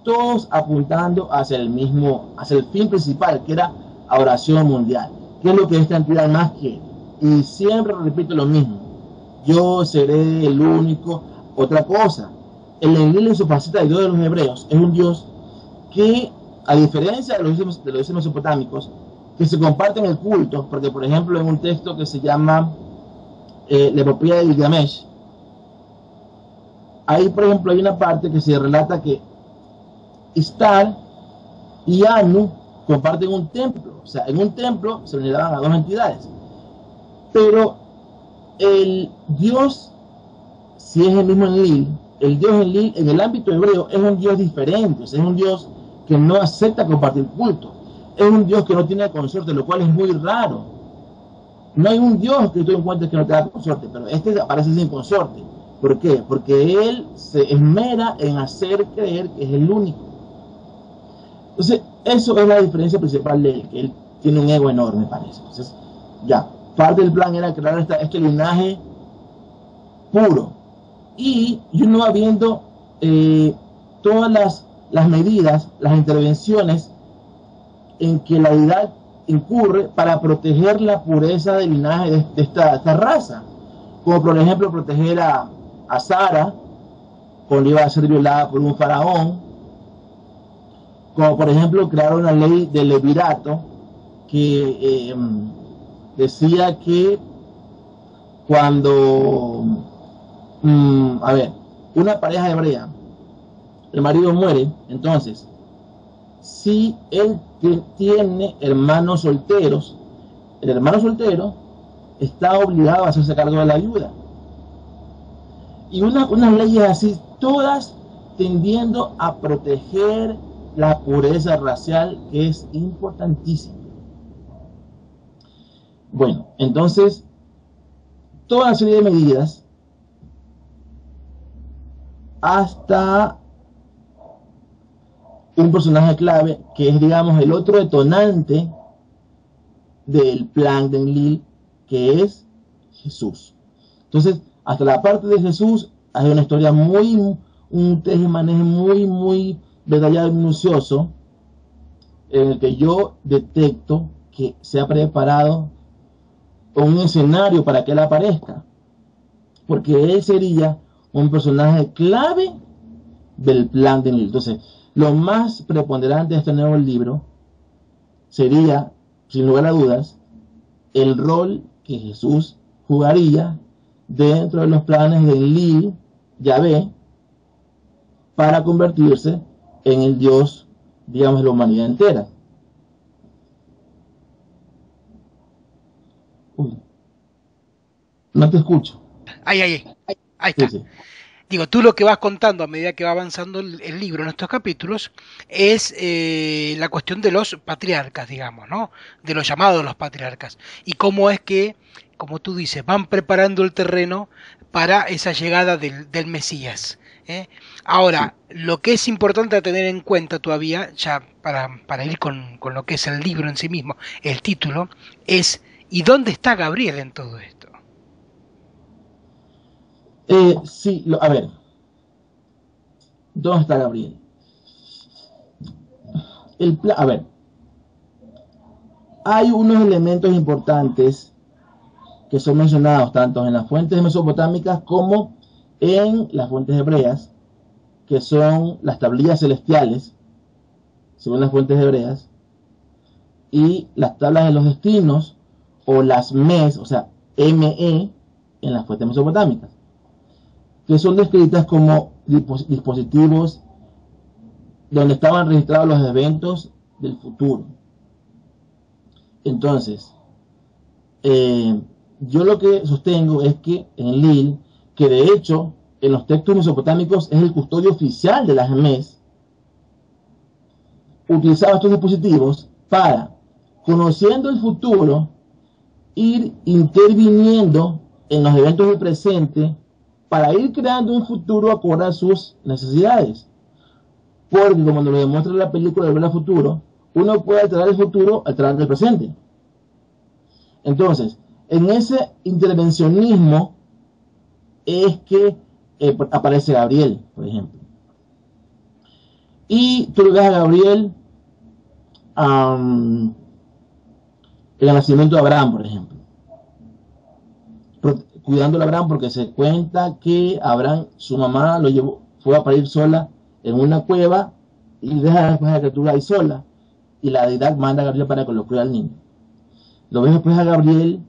todos apuntando hacia el fin principal, que era adoración mundial, que es lo que esta entidad más quiere. Y siempre repito lo mismo: yo seré el único. Otra cosa, el Enlil en su faceta de Dios de los hebreos es un Dios que, a diferencia de los dioses mesopotámicos, que se comparten el culto, porque por ejemplo en un texto que se llama la epopeya de Gilgamesh, ahí por ejemplo hay una parte que se relata que Istar y Anu comparten un templo. O sea, en un templo se veneraban a dos entidades, pero el Dios, si es el mismo Enlil, el Dios Enlil en el ámbito hebreo es un Dios diferente. O sea, es un Dios que no acepta compartir culto, es un Dios que no tiene consorte, lo cual es muy raro. No hay un Dios que tú encuentres que no tenga consorte, pero este aparece sin consorte. ¿Por qué? Porque él se esmera en hacer creer que es el único. Entonces, eso es la diferencia principal de él, que él tiene un ego enorme, parece. Entonces, ya, parte del plan era crear este linaje puro. Y uno va viendo todas las medidas, las intervenciones en que la deidad incurre para proteger la pureza del linaje de esta raza. Como por ejemplo proteger a Sara cuando iba a ser violada por un faraón. Como por ejemplo crear una ley del levirato que decía que cuando una pareja hebrea, el marido muere, entonces si él tiene hermanos solteros, el hermano soltero está obligado a hacerse cargo de la ayuda. Y unas leyes así, todas tendiendo a proteger la pureza racial, que es importantísima. Bueno, entonces, toda una serie de medidas hasta un personaje clave que es, digamos, el otro detonante del plan de Enlil, que es Jesús. Entonces, hasta la parte de Jesús hay una historia un tejemaneje muy detallado y minucioso, en el que yo detecto que se ha preparado un escenario para que él aparezca, porque él sería un personaje clave del plan de Nil. Entonces, lo más preponderante de este nuevo libro sería, sin lugar a dudas, el rol que Jesús jugaría dentro de los planes de Enlil, Yahvé, para convertirse en el Dios, digamos, de la humanidad entera. Uy, no te escucho. Ahí Sí, está. sí. Digo, tú lo que vas contando a medida que va avanzando el libro en estos capítulos es la cuestión de los patriarcas, digamos, ¿no? De los llamados los patriarcas. Y cómo es que, como tú dices, van preparando el terreno para esa llegada del Mesías. ¿Eh? Sí. Ahora, lo que es importante tener en cuenta todavía, ya para ir con lo que es el libro en sí mismo, el título, es ¿y dónde está Gabriel en todo esto? Sí, a ver, ¿dónde está Gabriel? A ver, hay unos elementos importantes que son mencionados tanto en las fuentes mesopotámicas como en las fuentes hebreas, que son las tablillas celestiales, según las fuentes hebreas, y las tablas de los destinos, o las MES, o sea, ME, en las fuentes mesopotámicas, que son descritas como dispositivos donde estaban registrados los eventos del futuro. Entonces, yo lo que sostengo es que en Lil, que de hecho en los textos mesopotámicos es el custodio oficial de las MES, utilizaba estos dispositivos para, conociendo el futuro, ir interviniendo en los eventos del presente para ir creando un futuro acorde a sus necesidades. Porque, como nos lo demuestra la película de Ver al Futuro, uno puede alterar el futuro alterando el presente. Entonces, en ese intervencionismo es que aparece Gabriel, por ejemplo. Y tú le das a Gabriel el nacimiento de Abraham, por ejemplo. Cuidando a Abraham, porque se cuenta que Abraham, su mamá lo llevó, fue a parir sola en una cueva y deja después a la criatura ahí sola. Y la deidad manda a Gabriel para que lo cuide al niño. Lo ves después a Gabriel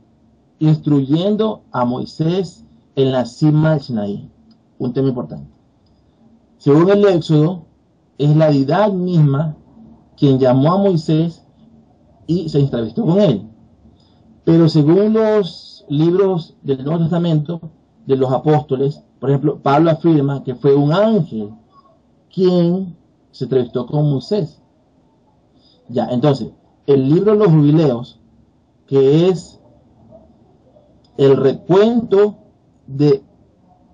instruyendo a Moisés en la cima del Sinaí. Un tema importante. Según el Éxodo, es la deidad misma quien llamó a Moisés y se entrevistó con él. Pero según los libros del Nuevo Testamento, de los apóstoles, por ejemplo, Pablo afirma que fue un ángel quien se entrevistó con Moisés. Ya, entonces, el libro de los jubileos, que es el recuento de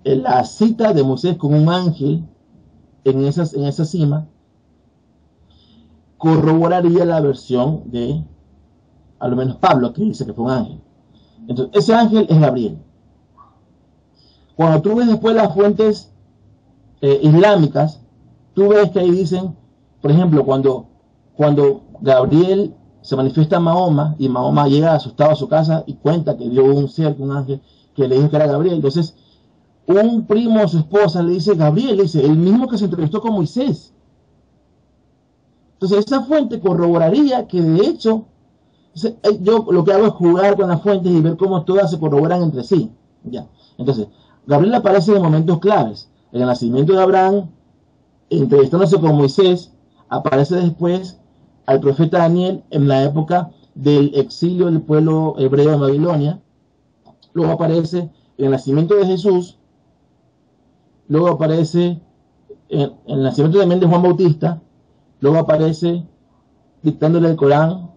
la cita de Moisés con un ángel en esa cima, corroboraría la versión de, a lo menos Pablo, que dice que fue un ángel. Entonces, ese ángel es Gabriel. Cuando tú ves después las fuentes islámicas, tú ves que ahí dicen, por ejemplo, cuando Gabriel se manifiesta a Mahoma y Mahoma llega asustado a su casa y cuenta que vio un ser, un ángel, que le dijo que era Gabriel. Entonces, un primo de su esposa le dice, Gabriel, dice, el mismo que se entrevistó con Moisés. Entonces, esa fuente corroboraría que de hecho, yo lo que hago es jugar con las fuentes y ver cómo todas se corroboran entre sí. Ya. Entonces, Gabriel aparece en momentos claves. En el nacimiento de Abraham, entrevistándose con Moisés, aparece después al profeta Daniel en la época del exilio del pueblo hebreo de Babilonia. Luego aparece en el nacimiento de Jesús. Luego aparece en el nacimiento también de Juan Bautista. Luego aparece dictándole el Corán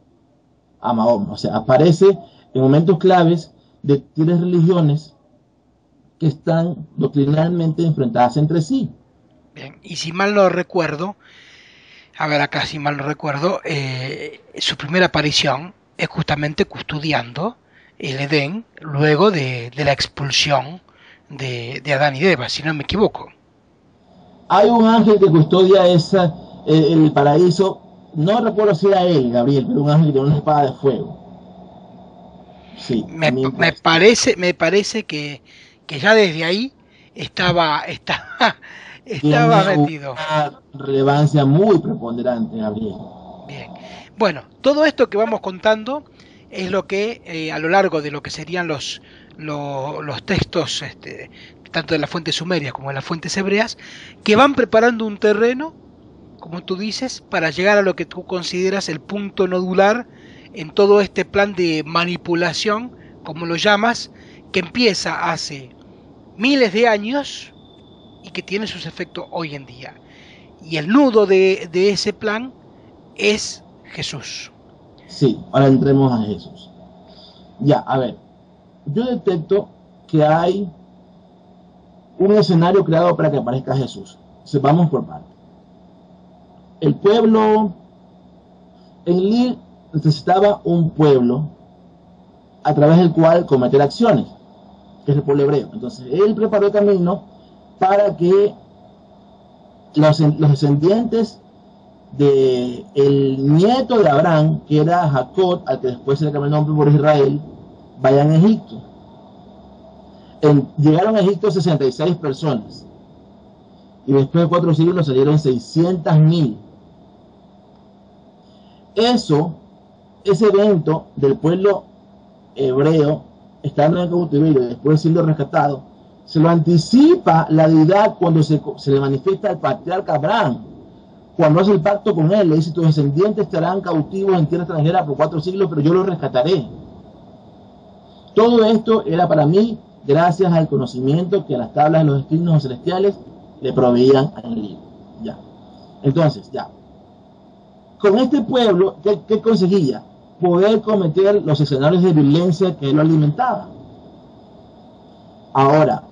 a Mahoma. O sea, aparece en momentos claves de tres religiones que están doctrinalmente enfrentadas entre sí. Bien, y si mal no recuerdo, a ver acá si mal no recuerdo, su primera aparición es justamente custodiando el Edén luego de la expulsión de Adán y de Eva, si no me equivoco. Hay un ángel que custodia el paraíso. No recuerdo si era él, Gabriel, pero un ángel que tiene una espada de fuego. Sí, me parece que ya desde ahí estaba metido. Una relevancia muy preponderante, Gabriel. Bien. Bueno, todo esto que vamos contando es lo que a lo largo de lo que serían los textos, tanto de las fuentes sumerias como de las fuentes hebreas, que van preparando un terreno, como tú dices, para llegar a lo que tú consideras el punto nodular en todo este plan de manipulación, como lo llamas, que empieza hace miles de años y que tiene sus efectos hoy en día. Y el nudo de ese plan es Jesús. Sí, ahora entremos a Jesús. Ya, a ver, yo detecto que hay un escenario creado para que aparezca Jesús. Entonces, vamos por partes. El pueblo, Enlil necesitaba un pueblo a través del cual cometer acciones, que es el pueblo hebreo. Entonces, él preparó el camino para que los descendientes del nieto de Abraham, que era Jacob, al que después se le cambió el nombre por Israel, vayan a Egipto. Llegaron a Egipto 66 personas y después de 4 siglos salieron 600.000. Ese evento del pueblo hebreo estando en cautiverio y después siendo rescatado, se lo anticipa la deidad cuando se le manifiesta al patriarca Abraham, cuando hace el pacto con él. Le dice: tus descendientes estarán cautivos en tierra extranjera por 4 siglos, pero yo los rescataré. Todo esto era para mí gracias al conocimiento que las tablas de los destinos celestiales le proveían a Enlil. Ya. Entonces, ya. Con este pueblo, ¿qué conseguía? Poder cometer los escenarios de violencia que él lo alimentaba. Ahora,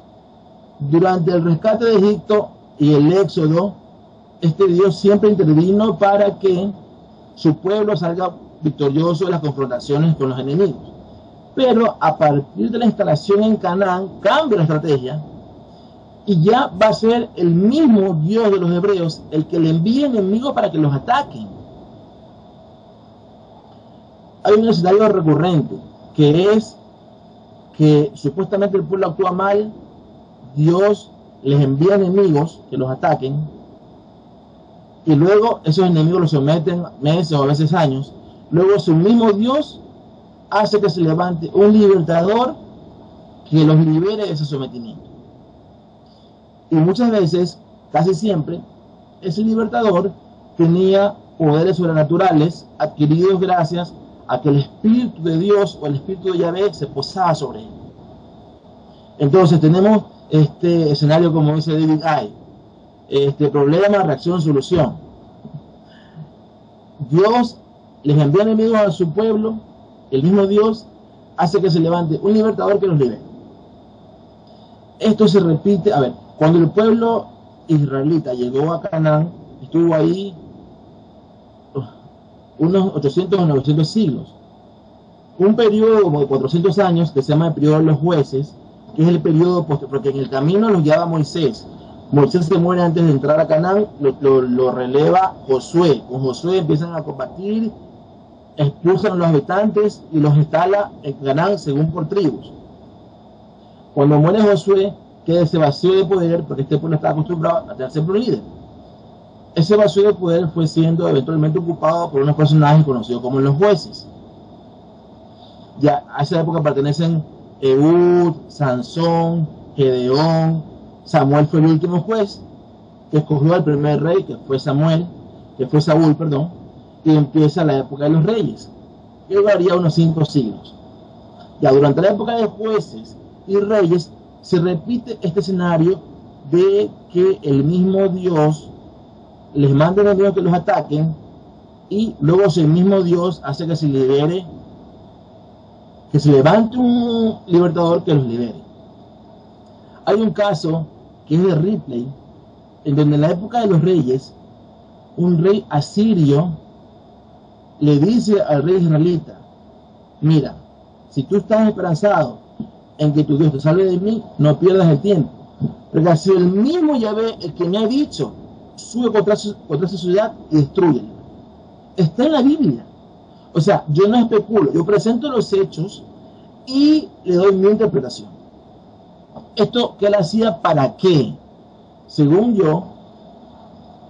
durante el rescate de Egipto y el éxodo, este Dios siempre intervino para que su pueblo salga victorioso de las confrontaciones con los enemigos. Pero a partir de la instalación en Canaán, cambia la estrategia y ya va a ser el mismo Dios de los hebreos el que le envía enemigos para que los ataquen. Hay un escenario recurrente, que es que supuestamente el pueblo actúa mal, Dios les envía enemigos que los ataquen, y luego esos enemigos los someten meses o a veces años. Luego su mismo Dios hace que se levante un libertador que los libere de ese sometimiento. Y muchas veces, casi siempre, ese libertador tenía poderes sobrenaturales adquiridos gracias a que el Espíritu de Dios o el Espíritu de Yahvé se posaba sobre él. Entonces tenemos este escenario, como dice David Icke, problema, reacción, solución. Dios les envía enemigos a su pueblo, el mismo Dios hace que se levante un libertador que los libere. Esto se repite, a ver, cuando el pueblo israelita llegó a Canaán, estuvo ahí unos 800 o 900 siglos. Un periodo como de 400 años que se llama el periodo de los jueces, que es el periodo porque en el camino los lleva Moisés. Moisés se muere antes de entrar a Canaán, lo releva Josué. Con Josué empiezan a combatir, expulsan a los habitantes y los instala en Canaán según por tribus. Cuando muere Josué, queda ese vacío de poder, porque este pueblo estaba acostumbrado a tener siempre un líder. Ese vacío de poder fue siendo eventualmente ocupado por unos personajes conocidos como los jueces. Ya a esa época pertenecen Ehud, Sansón, Gedeón. Samuel fue el último juez que escogió al primer rey, que fue Saúl, perdón, y empieza la época de los reyes, que duraría unos 5 siglos. Ya durante la época de jueces y reyes se repite este escenario de que el mismo Dios les manda enemigos que los ataquen y luego el mismo Dios hace que se libere, que se levante un libertador que los libere. Hay un caso que es de Ripley, en donde en la época de los reyes, un rey asirio le dice al rey israelita: mira, Si tú estás esperanzado en que tu Dios te salve de mí, no pierdas el tiempo. Porque si el mismo Yahvé, el que me ha dicho, sube contra esa ciudad y destruye. Está en la Biblia. O sea, yo no especulo, yo presento los hechos y le doy mi interpretación. ¿Esto que él hacía para qué? Según yo,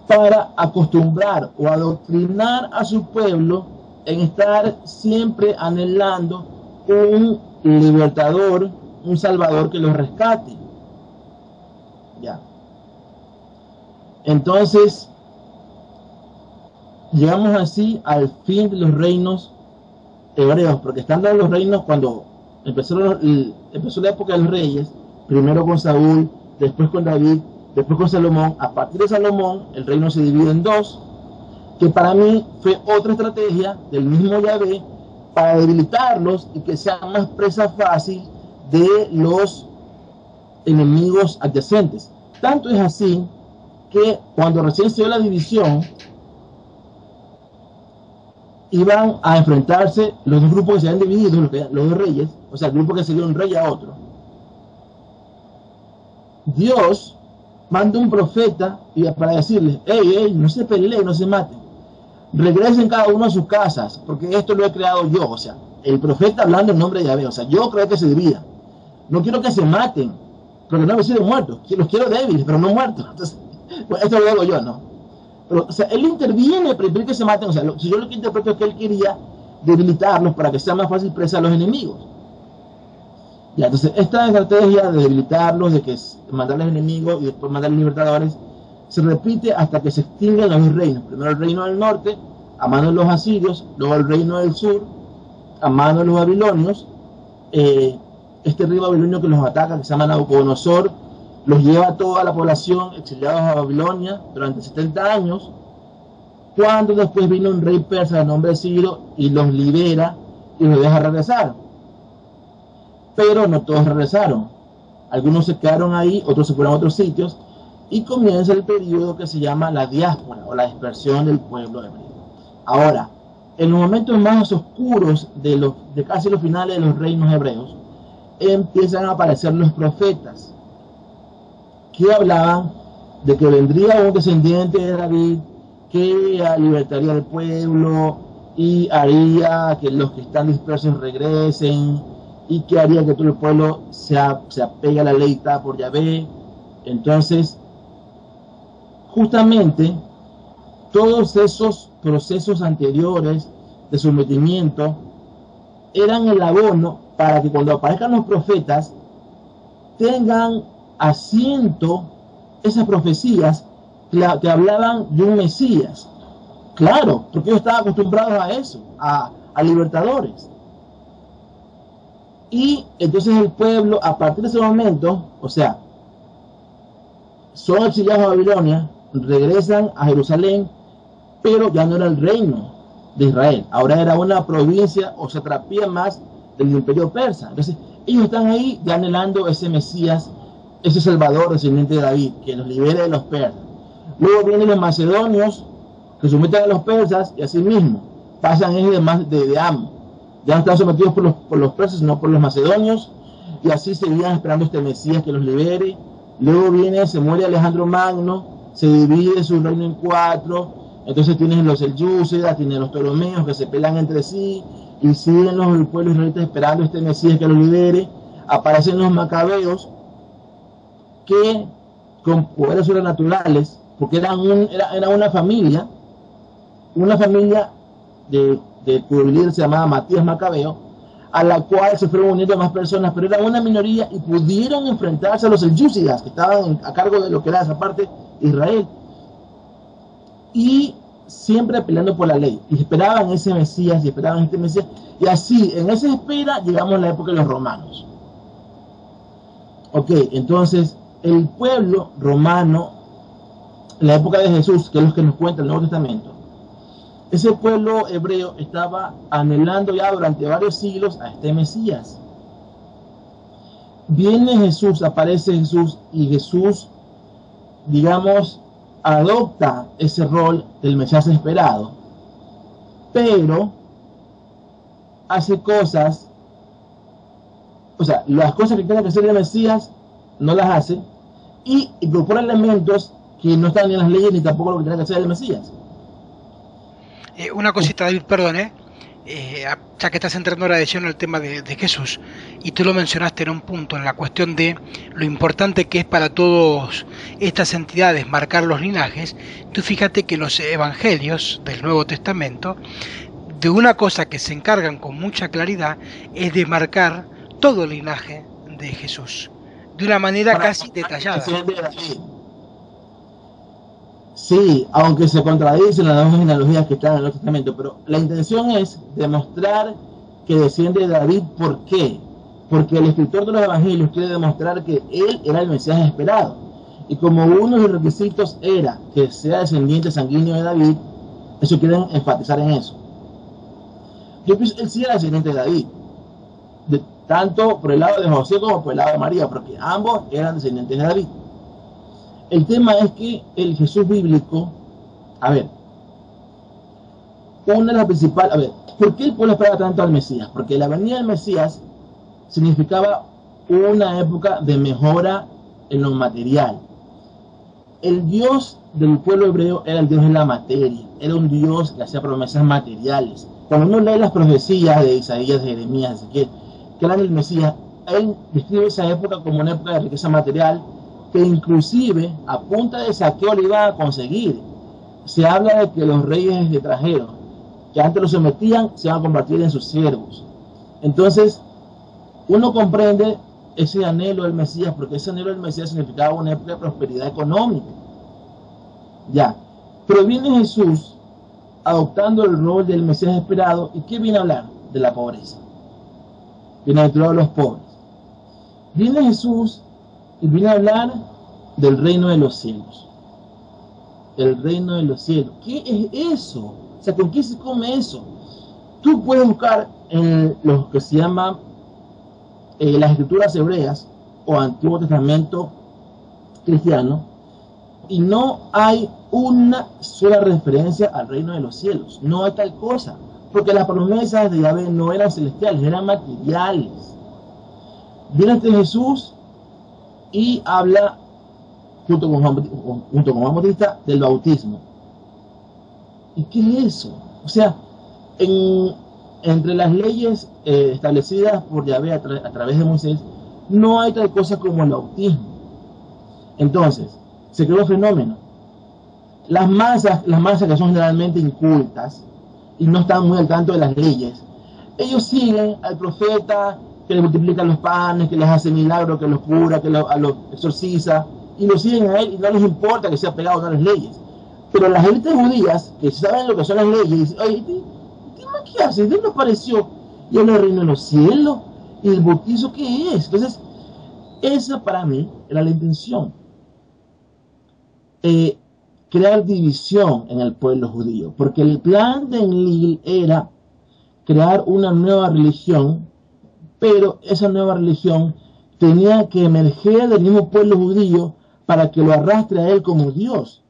para acostumbrar o adoctrinar a su pueblo en estar siempre anhelando un libertador, un salvador que los rescate. Ya. Entonces, llegamos así al fin de los reinos hebreos, porque estando en los reinos, cuando empezó la época de los reyes, primero con Saúl, después con David, después con Salomón. A partir de Salomón, el reino se divide en dos, que para mí fue otra estrategia del mismo Yahvé para debilitarlos y que sean más presa fácil de los enemigos adyacentes. Tanto es así que cuando recién se dio la división, iban a enfrentarse los dos grupos que se habían dividido, los dos reyes, o sea, el grupo que se dio un rey a otro. Dios manda un profeta para decirles: hey, no se peleen, no se maten, regresen cada uno a sus casas, porque esto lo he creado yo. O sea, el profeta hablando en nombre de Yahvé, o sea, yo creo que se dividan. No quiero que se maten, porque no han sido muertos, los quiero débiles, pero no muertos. Entonces, pues, esto lo digo yo, ¿no? Pero, o sea, él interviene para impedir que se maten. O sea, si yo lo que interpreto es que él quería debilitarlos para que sea más fácil presa a los enemigos. Ya, entonces, esta estrategia de debilitarlos, de que mandarles enemigos y después mandarles libertadores, se repite hasta que se extinguen los dos reinos. Primero el reino del norte, a manos de los asirios, luego el reino del sur, a manos de los babilonios. Este rey babilonio que los ataca, que se llama Nabucodonosor, los lleva a toda la población exiliados a Babilonia durante 70 años, cuando después vino un rey persa de nombre Ciro y los libera y los deja regresar. Pero no todos regresaron. Algunos se quedaron ahí, otros se fueron a otros sitios, y comienza el periodo que se llama la diáspora o la dispersión del pueblo hebreo. Ahora, en los momentos más oscuros de casi los finales de los reinos hebreos, empiezan a aparecer los profetas que hablaban de que vendría un descendiente de David que libertaría al pueblo y haría que los que están dispersos regresen, y que haría que todo el pueblo se apegue a la ley dictada por Yahvé. Entonces, justamente, todos esos procesos anteriores de sometimiento eran el abono para que cuando aparezcan los profetas tengan asiento esas profecías que hablaban de un Mesías. Claro, porque ellos estaban acostumbrados a eso, a libertadores. Y entonces el pueblo, a partir de ese momento, o sea, son exiliados a Babilonia, regresan a Jerusalén, pero ya no era el reino de Israel, ahora era una provincia o satrapía más del imperio persa. Entonces ellos están ahí ya anhelando ese Mesías, ese Salvador descendiente de David, que los libere de los persas. Luego vienen los macedonios, que someten a los persas, y así mismo pasan de amo. Ya no están sometidos por los persas, sino por los macedonios, y así seguían esperando este Mesías que los libere. Luego se muere Alejandro Magno, se divide su reino en 4, entonces tienes los selyúcidas, tienes los ptolomeos que se pelean entre sí, y siguen el pueblo israelita esperando este Mesías que los libere. Aparecen los macabeos, que con poderes sobrenaturales, porque era una familia cuyo líder se llamaba Matías Macabeo, a la cual se fueron uniendo más personas, pero era una minoría y pudieron enfrentarse a los selyúcidas, que estaban a cargo de lo que era esa parte de Israel, y siempre peleando por la ley, y esperaban ese Mesías, y así, en esa espera, llegamos a la época de los romanos. Ok, entonces, el pueblo romano, en la época de Jesús, que es lo que nos cuenta el Nuevo Testamento, ese pueblo hebreo estaba anhelando ya durante varios siglos a este Mesías. Viene Jesús, aparece Jesús, y Jesús, digamos, adopta ese rol del Mesías esperado, pero hace cosas o sea, las cosas que tenga que hacer el Mesías no las hace y incorpora elementos que no están ni en las leyes ni tampoco lo que tiene que hacer el Mesías. Una cosita, David, perdón, ya que estás entrando ahora de lleno en el tema de Jesús, y tú lo mencionaste en un punto, en la cuestión de lo importante que es para todas estas entidades marcar los linajes. Tú fíjate que los evangelios del Nuevo Testamento, de una cosa que se encargan con mucha claridad, es de marcar todo el linaje de Jesús, de una manera casi detallada. Sí, aunque se contradicen las dos genealogías que están en el Nuevo Testamento, pero la intención es demostrar que desciende de David. ¿Por qué? Porque el escritor de los evangelios quiere demostrar que él era el Mesías esperado. Y como uno de los requisitos era que sea descendiente sanguíneo de David, eso quieren enfatizar en eso. Yo pienso que él sí era descendiente de David, tanto por el lado de José como por el lado de María, porque ambos eran descendientes de David. El tema es que el Jesús bíblico, a ver, una de las principales, a ver, ¿por qué el pueblo esperaba tanto al Mesías? Porque la venida del Mesías significaba una época de mejora en lo material. El Dios del pueblo hebreo era el Dios de la materia, era un Dios que hacía promesas materiales. Cuando uno lee las profecías de Isaías, de Jeremías, de Ezequiel, que eran del Mesías, él describe esa época como una época de riqueza material, que inclusive a punta de saqueo le iban a conseguir. Se habla de que los reyes extranjeros, que antes los sometían, se van a convertir en sus siervos. Entonces, uno comprende ese anhelo del Mesías, porque ese anhelo del Mesías significaba una época de prosperidad económica. Ya, pero viene Jesús adoptando el rol del Mesías esperado, ¿y qué viene a hablar? De la pobreza. Viene a hablar de los pobres. Viene Jesús y viene a hablar del reino de los cielos. El reino de los cielos. ¿Qué es eso? O sea, ¿con qué se come eso? Tú puedes buscar en lo que se llama las escrituras hebreas o Antiguo Testamento cristiano, y no hay una sola referencia al reino de los cielos. No hay tal cosa, porque las promesas de Yahvé no eran celestiales, eran materiales. Viene ante Jesús y habla junto con Juan Bautista del bautismo. ¿Y qué es eso? O sea, entre las leyes establecidas por Yahvé a través de Moisés, no hay tal cosa como el bautismo. Entonces, se creó un fenómeno. Las masas que son generalmente incultas y no están muy al tanto de las leyes, ellos siguen al profeta que les multiplica los panes, que les hace milagros, que los cura, que los exorciza, y lo siguen a él y no les importa que sea pegado a las leyes. Pero las élites judías, que saben lo que son las leyes, dicen, oye, ¿qué haces? Dios nos pareció, y habla del reino de los cielos, y el bautizo, ¿qué es? Entonces, esa para mí era la intención. Crear división en el pueblo judío, porque el plan de Enlil era crear una nueva religión, pero esa nueva religión tenía que emerger del mismo pueblo judío para que lo arrastre a él como Dios.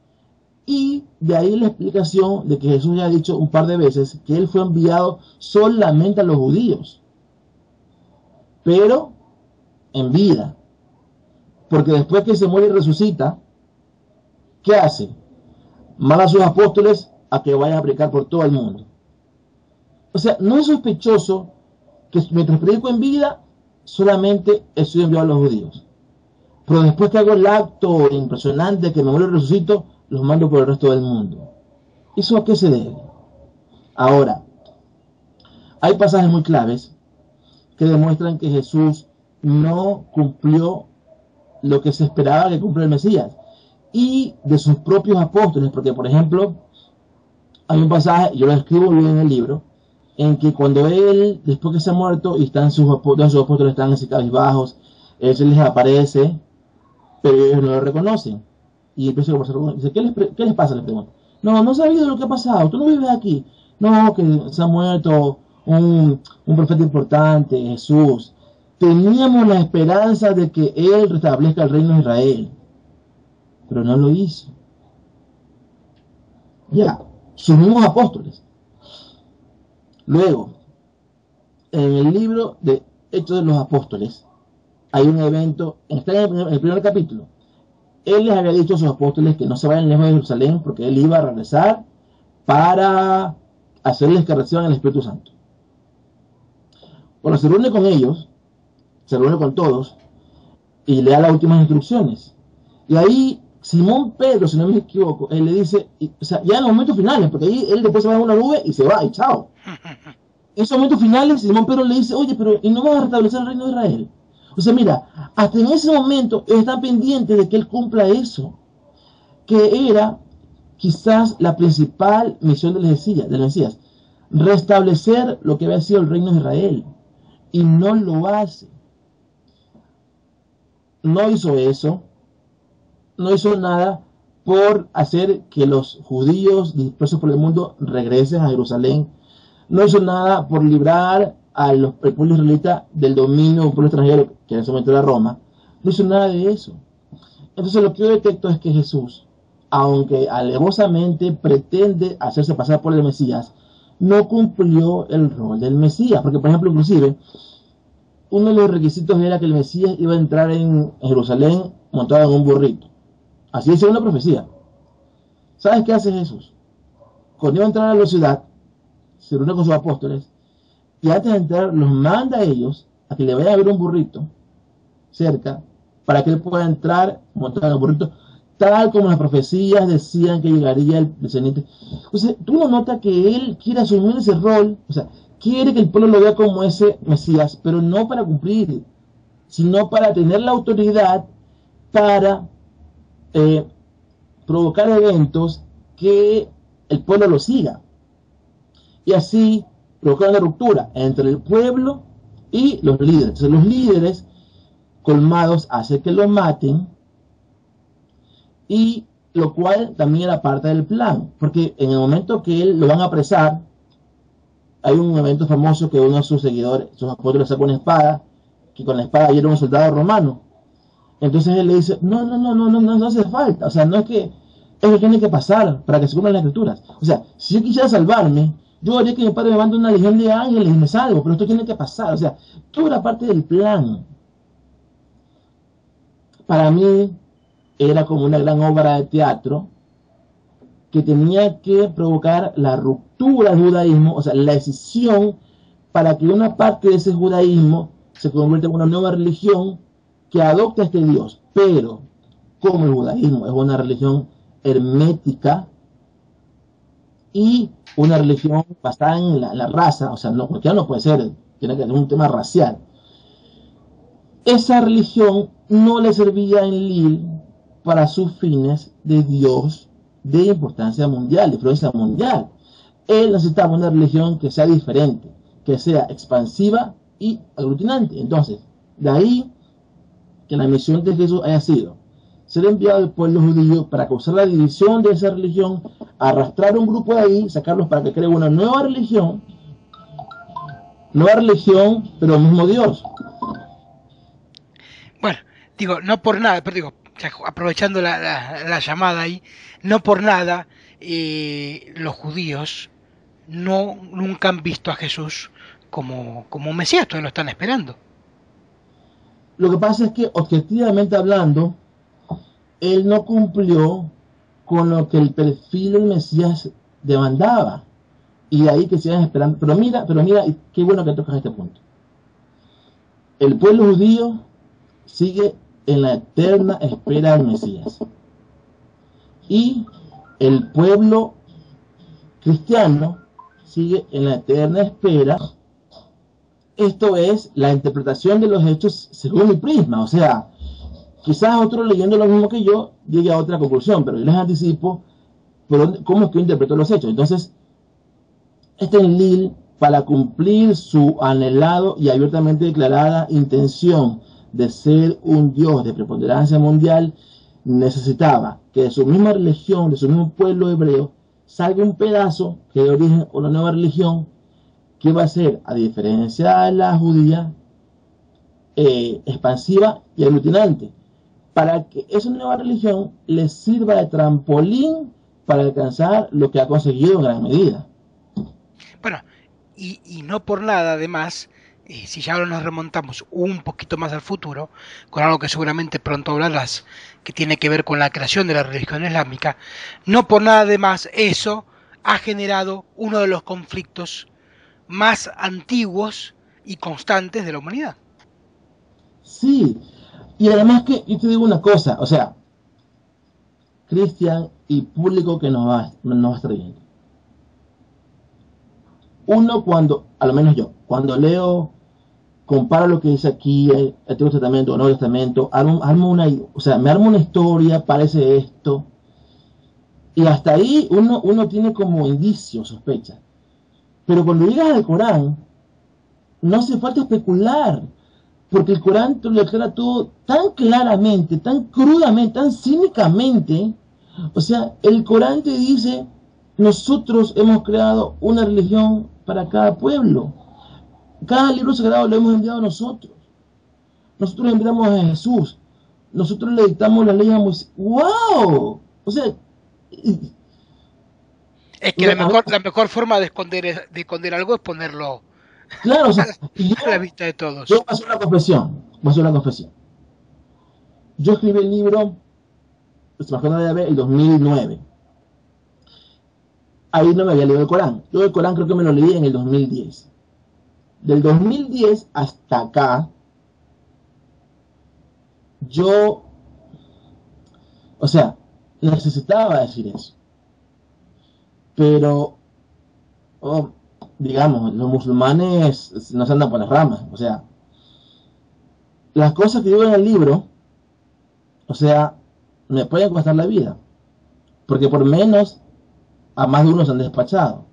Y de ahí la explicación de que Jesús ya ha dicho un par de veces que él fue enviado solamente a los judíos, pero en vida, porque después que se muere y resucita, ¿qué hace? Manda a sus apóstoles a que vayan a predicar por todo el mundo. O sea, no es sospechoso que mientras predico en vida, solamente estoy enviado a los judíos. Pero después que hago el acto impresionante que me muero y resucito, los mando por el resto del mundo. ¿Eso a qué se debe? Ahora, hay pasajes muy claves que demuestran que Jesús no cumplió lo que se esperaba que cumpliera el Mesías. Y de sus propios apóstoles, porque por ejemplo, hay un pasaje, yo lo escribo bien en el libro, en que cuando él, después que se ha muerto y están sus apóstoles están así cabizbajos, él se les aparece, pero ellos no lo reconocen. Y empieza a conversar con ellos. Dice, ¿qué les pasa? Les pregunto. No sabía de lo que ha pasado, tú no vives aquí. No, que se ha muerto un profeta importante, Jesús. Teníamos la esperanza de que él restablezca el reino de Israel, pero no lo hizo. Ya, sus mismos apóstoles. Luego, en el libro de Hechos de los Apóstoles, hay un evento, está en el primer capítulo. Él les había dicho a sus apóstoles que no se vayan lejos de Jerusalén porque él iba a regresar para hacerles que reciban el Espíritu Santo. Cuando se reúne con ellos, se reúne con todos y le da las últimas instrucciones. Y ahí Simón Pedro, si no me equivoco, él le dice, o sea, ya en los momentos finales, porque ahí él después se va en una nube y se va, y chao. En esos momentos finales, Simón Pedro le dice, oye, pero ¿y no vas a restablecer el reino de Israel? O sea, mira, hasta en ese momento está pendiente de que él cumpla eso, que era quizás la principal misión del Mesías, restablecer lo que había sido el reino de Israel, y no lo hace. No hizo eso, no hizo nada por hacer que los judíos dispersos por el mundo regresen a Jerusalén, no hizo nada por librar al pueblo israelita del dominio de un pueblo extranjero, que en ese momento era Roma, no hizo nada de eso. Entonces lo que yo detecto es que Jesús, aunque alevosamente pretende hacerse pasar por el Mesías, no cumplió el rol del Mesías, porque por ejemplo, inclusive, uno de los requisitos era que el Mesías iba a entrar en Jerusalén montado en un burrito. Así dice una profecía. ¿Sabes qué hace Jesús? Cuando iba a entrar a la ciudad, se reúne con sus apóstoles, y antes de entrar los manda a ellos a que le vayan a ver un burrito cerca, para que él pueda entrar montado en el burrito, tal como las profecías decían que llegaría el descendiente. O sea, tú no notas que él quiere asumir ese rol, o sea, quiere que el pueblo lo vea como ese Mesías, pero no para cumplir, sino para tener la autoridad para provocar eventos que el pueblo lo siga. Y así provocar una ruptura entre el pueblo y los líderes. Entonces los líderes colmados hacen que lo maten, y lo cual también era parte del plan, porque en el momento que él lo van a apresar, hay un evento famoso que uno de sus seguidores, sus apóstoles, saca una espada, que con la espada hiere a un soldado romano. Entonces él le dice, no hace falta, o sea, no es que eso tiene que pasar para que se cumplan las escrituras. O sea, si yo quisiera salvarme, yo haría que mi padre me mande una legión de ángeles y me salvo, pero esto tiene que pasar, o sea, todo era parte del plan. Para mí era como una gran obra de teatro que tenía que provocar la ruptura del judaísmo, o sea, la decisión para que una parte de ese judaísmo se convierta en una nueva religión que adopta a este Dios. Pero como el judaísmo es una religión hermética y una religión basada en la raza, o sea, no, cualquiera no puede ser, tiene que ser un tema racial. Esa religión no le servía en Lille para sus fines de Dios de importancia mundial, de influencia mundial. Él necesitaba una religión que sea diferente, que sea expansiva y aglutinante. Entonces, de ahí que la misión de Jesús haya sido ser enviado al pueblo judío para causar la división de esa religión, arrastrar un grupo de ahí, sacarlos para que creen una nueva religión, pero el mismo Dios. Bueno, digo, no por nada, pero digo, aprovechando la llamada ahí, no por nada los judíos nunca han visto a Jesús como Mesías, todos lo están esperando. Lo que pasa es que, objetivamente hablando, él no cumplió con lo que el perfil del Mesías demandaba, y de ahí que sigan esperando. Pero mira, y qué bueno que tocas este punto. El pueblo judío sigue en la eterna espera del Mesías, y el pueblo cristiano sigue en la eterna espera. Esto es la interpretación de los hechos según mi prisma. O sea, quizás otro leyendo lo mismo que yo llegue a otra conclusión, pero yo les anticipo cómo es que yo interpreto los hechos. Entonces, este enlil, para cumplir su anhelado y abiertamente declarada intención de ser un Dios de preponderancia mundial, necesitaba que de su misma religión, de su mismo pueblo hebreo, salga un pedazo que dé origen a una nueva religión que va a ser, a diferencia de la judía, expansiva y aglutinante, para que esa nueva religión les sirva de trampolín para alcanzar lo que ha conseguido en gran medida. Bueno, y no por nada, además, y si ya ahora nos remontamos un poquito más al futuro, con algo que seguramente pronto hablarás, que tiene que ver con la creación de la religión islámica, no por nada de más eso ha generado uno de los conflictos más antiguos y constantes de la humanidad. Sí, y además que yo te digo una cosa, o sea, Cristian y público que nos va a estar viendo. Uno cuando, al menos yo, cuando leo, comparo lo que dice aquí el Antiguo Testamento, el Nuevo Testamento, me armo una historia, parece esto, y hasta ahí uno tiene como indicio, sospecha. Pero cuando llegas al Corán, no hace falta especular, porque el Corán te lo declara todo tan claramente, tan crudamente, tan cínicamente. O sea, el Corán te dice, nosotros hemos creado una religión para cada pueblo. Cada libro sagrado lo hemos enviado nosotros. Nosotros enviamos a Jesús. Nosotros le dictamos la ley a Moisés. ¡Wow! O sea, Es que la mejor forma de esconder algo es ponerlo claro, o sea, a la vista de todos. yo voy a hacer una confesión. Voy a hacer una confesión. Yo escribí el libro, el 2009. Ahí no me había leído el Corán. Yo el Corán creo que me lo leí en el 2010. Del 2010 hasta acá, yo, o sea, necesitaba decir eso. Pero, digamos, los musulmanes no se andan por las ramas. O sea, las cosas que digo en el libro, o sea, me pueden costar la vida. Porque por menos a más de uno se han despachado.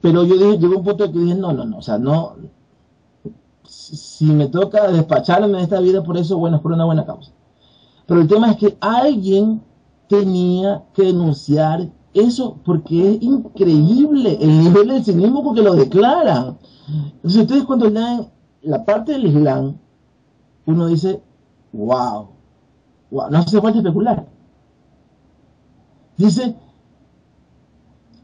Pero yo dije, llegó un punto en que dije, no, o sea, no, si me toca despacharme de esta vida por eso, bueno, es por una buena causa. Pero el tema es que alguien tenía que denunciar eso, porque es increíble el nivel del cinismo con que lo declaran. Entonces ustedes cuando leen la parte del Islam, uno dice, wow, no hace falta especular. Dice,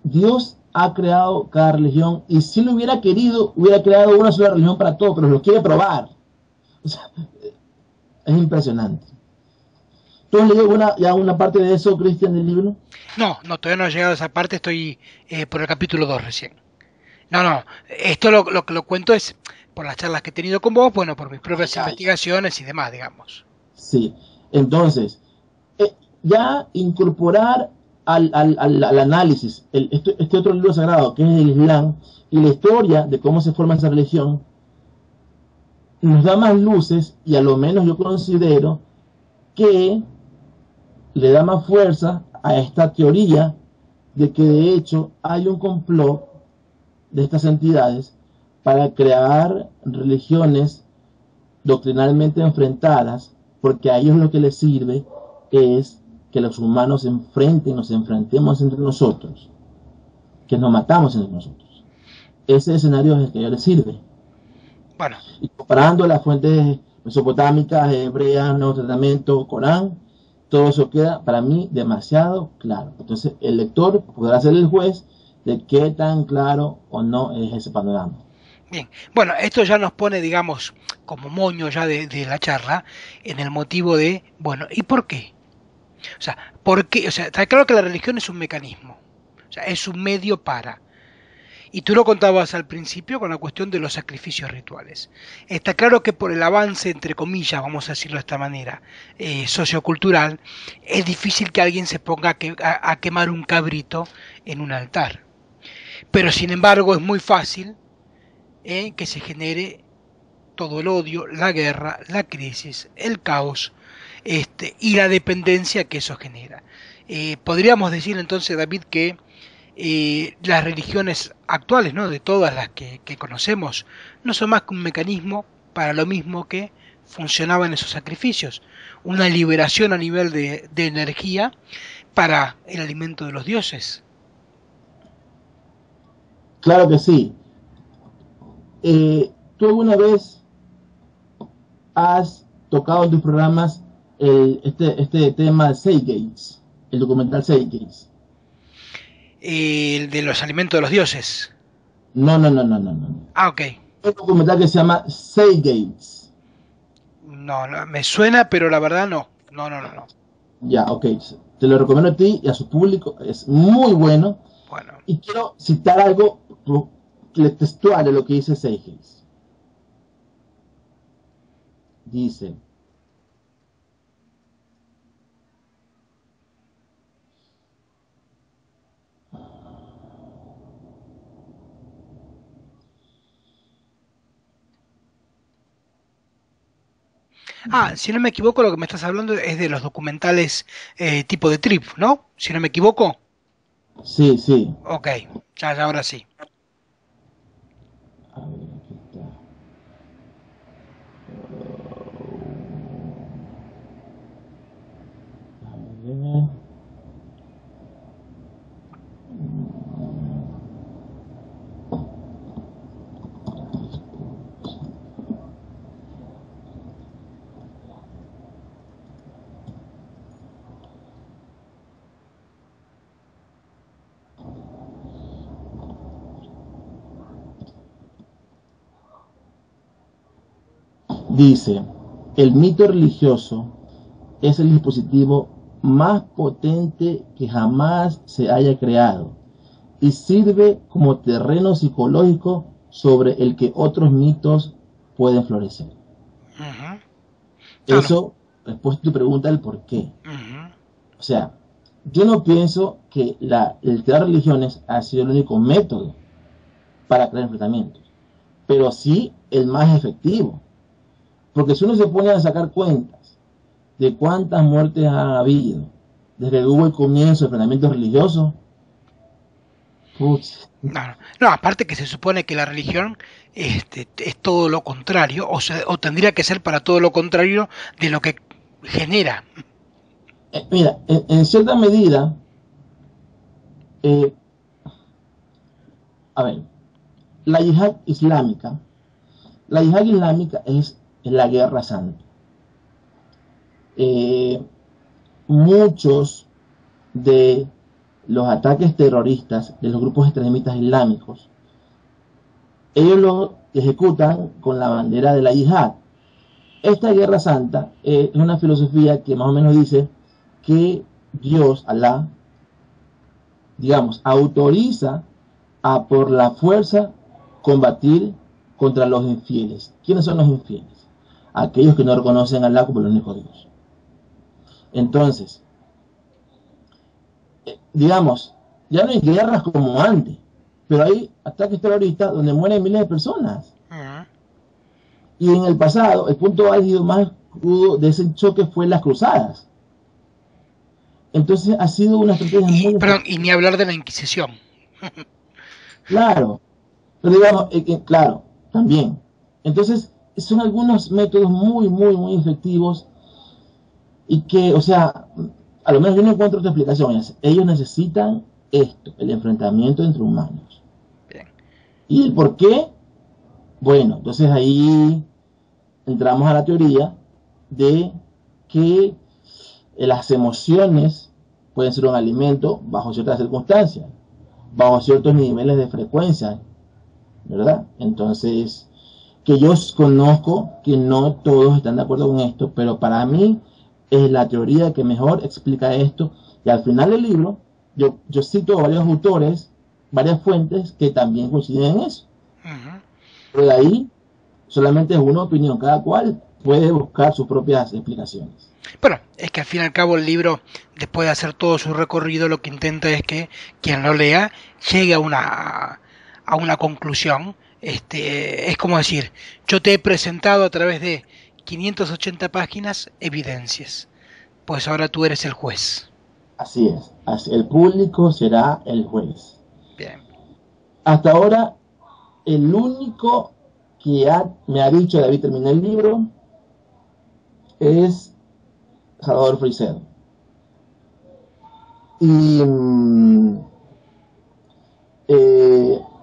Dios ha creado cada religión y si lo hubiera querido, hubiera creado una sola religión para todos, pero lo quiere probar. O sea, es impresionante. ¿Tú has leído ya una parte de eso, Cristian, del libro? No, todavía no he llegado a esa parte, estoy por el capítulo 2 recién. No, esto lo que lo cuento es por las charlas que he tenido con vos, bueno, por mis propias investigaciones y demás, digamos. Sí, entonces, ya incorporar al análisis este otro libro sagrado que es el Islam y la historia de cómo se forma esa religión nos da más luces y a lo menos yo considero que le da más fuerza a esta teoría de que de hecho hay un complot de estas entidades para crear religiones doctrinalmente enfrentadas, porque a ellos lo que les sirve es que los humanos nos enfrentemos entre nosotros, que nos matamos entre nosotros. Ese escenario es el que a ellos les sirve. Bueno. Y comparando las fuentes mesopotámicas, hebreas, Nuevo Testamento, Corán, todo eso queda para mí demasiado claro. Entonces el lector podrá ser el juez de qué tan claro o no es ese panorama. Bien, bueno, esto ya nos pone, digamos, como moño ya de la charla, en el motivo de, bueno, ¿y por qué? O sea, ¿por qué? O sea, está claro que la religión es un mecanismo, o sea, es un medio para. Y tú lo contabas al principio con la cuestión de los sacrificios rituales. Está claro que por el avance, entre comillas, vamos a decirlo de esta manera, sociocultural, es difícil que alguien se ponga a quemar un cabrito en un altar. Pero sin embargo es muy fácil que se genere todo el odio, la guerra, la crisis, el caos y la dependencia que eso genera. Podríamos decir entonces, David, que las religiones actuales, ¿no?, de todas las que conocemos, no son más que un mecanismo para lo mismo que funcionaban esos sacrificios, una liberación a nivel de energía para el alimento de los dioses. Claro que sí. ¿Tú alguna vez has tocado en tus programas este tema de Seagates, el documental Seagates? El de los alimentos de los dioses. No. Ah, ok. un documental que se llama Say Gates. No, no, me suena, pero la verdad no. No, no, no, no. Ya, ok. Te lo recomiendo a ti y a su público. Es muy bueno. Bueno. Y quiero citar algo textual de lo que dice Say Gates. Dice: Ah, si no me equivoco, lo que me estás hablando es de los documentales tipo de trip, ¿no? Si no me equivoco. sí, sí. Ok, ya, ya, ahora sí. A ver, aquí está. A ver. Dice: el mito religioso es el dispositivo más potente que jamás se haya creado y sirve como terreno psicológico sobre el que otros mitos pueden florecer. Ujú. No, no. Eso, después tu pregunta el por qué. Ujú. O sea, yo no pienso que el crear religiones ha sido el único método para crear enfrentamientos, pero sí el más efectivo. Porque si uno se pone a sacar cuentas de cuántas muertes ha habido desde que hubo el comienzo de enfrentamientos religiosos, putz, No, no. No, aparte que se supone que la religión es todo lo contrario, o sea, o tendría que ser para todo lo contrario de lo que genera. mira, en cierta medida, eh, a ver, la yihad islámica, la yihad islámica es la guerra santa. Eh, muchos de los ataques terroristas de los grupos extremistas islámicos, ellos lo ejecutan con la bandera de la yihad. Esta guerra santa es una filosofía que más o menos dice que Dios, Alá, digamos, autoriza a por la fuerza combatir contra los infieles. ¿Quiénes son los infieles? Aquellos que no reconocen a Alá como el único Dios. Entonces, digamos, ya no hay guerras como antes, pero hay ataques terroristas donde mueren miles de personas. Ujú. Y en el pasado, el punto álgido más crudo de ese choque fue las cruzadas. Entonces ha sido una estrategia Y, muy perdón, efectiva. y ni hablar de la Inquisición. Claro, pero digamos, claro, también. Entonces, son algunos métodos muy, muy, muy efectivos y que, o sea, a lo menos yo no encuentro otra explicación. Ellos necesitan esto, el enfrentamiento entre humanos. Bien. ¿Y el por qué? Bueno, entonces ahí entramos a la teoría de que las emociones pueden ser un alimento bajo ciertas circunstancias, bajo ciertos niveles de frecuencia, ¿verdad? Entonces, que yo conozco que no todos están de acuerdo con esto, pero para mí es la teoría que mejor explica esto. Y al final del libro, yo cito a varios autores, varias fuentes que también coinciden en eso. Ujú. Pero de ahí solamente es una opinión, cada cual puede buscar sus propias explicaciones. Bueno, es que al fin y al cabo el libro, después de hacer todo su recorrido, lo que intenta es que quien lo lea llegue a una conclusión. Es como decir, yo te he presentado a través de 580 páginas evidencias, pues ahora tú eres el juez. Así es, así, el público será el juez. Bien. Hasta ahora, el único que me ha dicho David, terminé el libro, es Salvador Freixedo. Y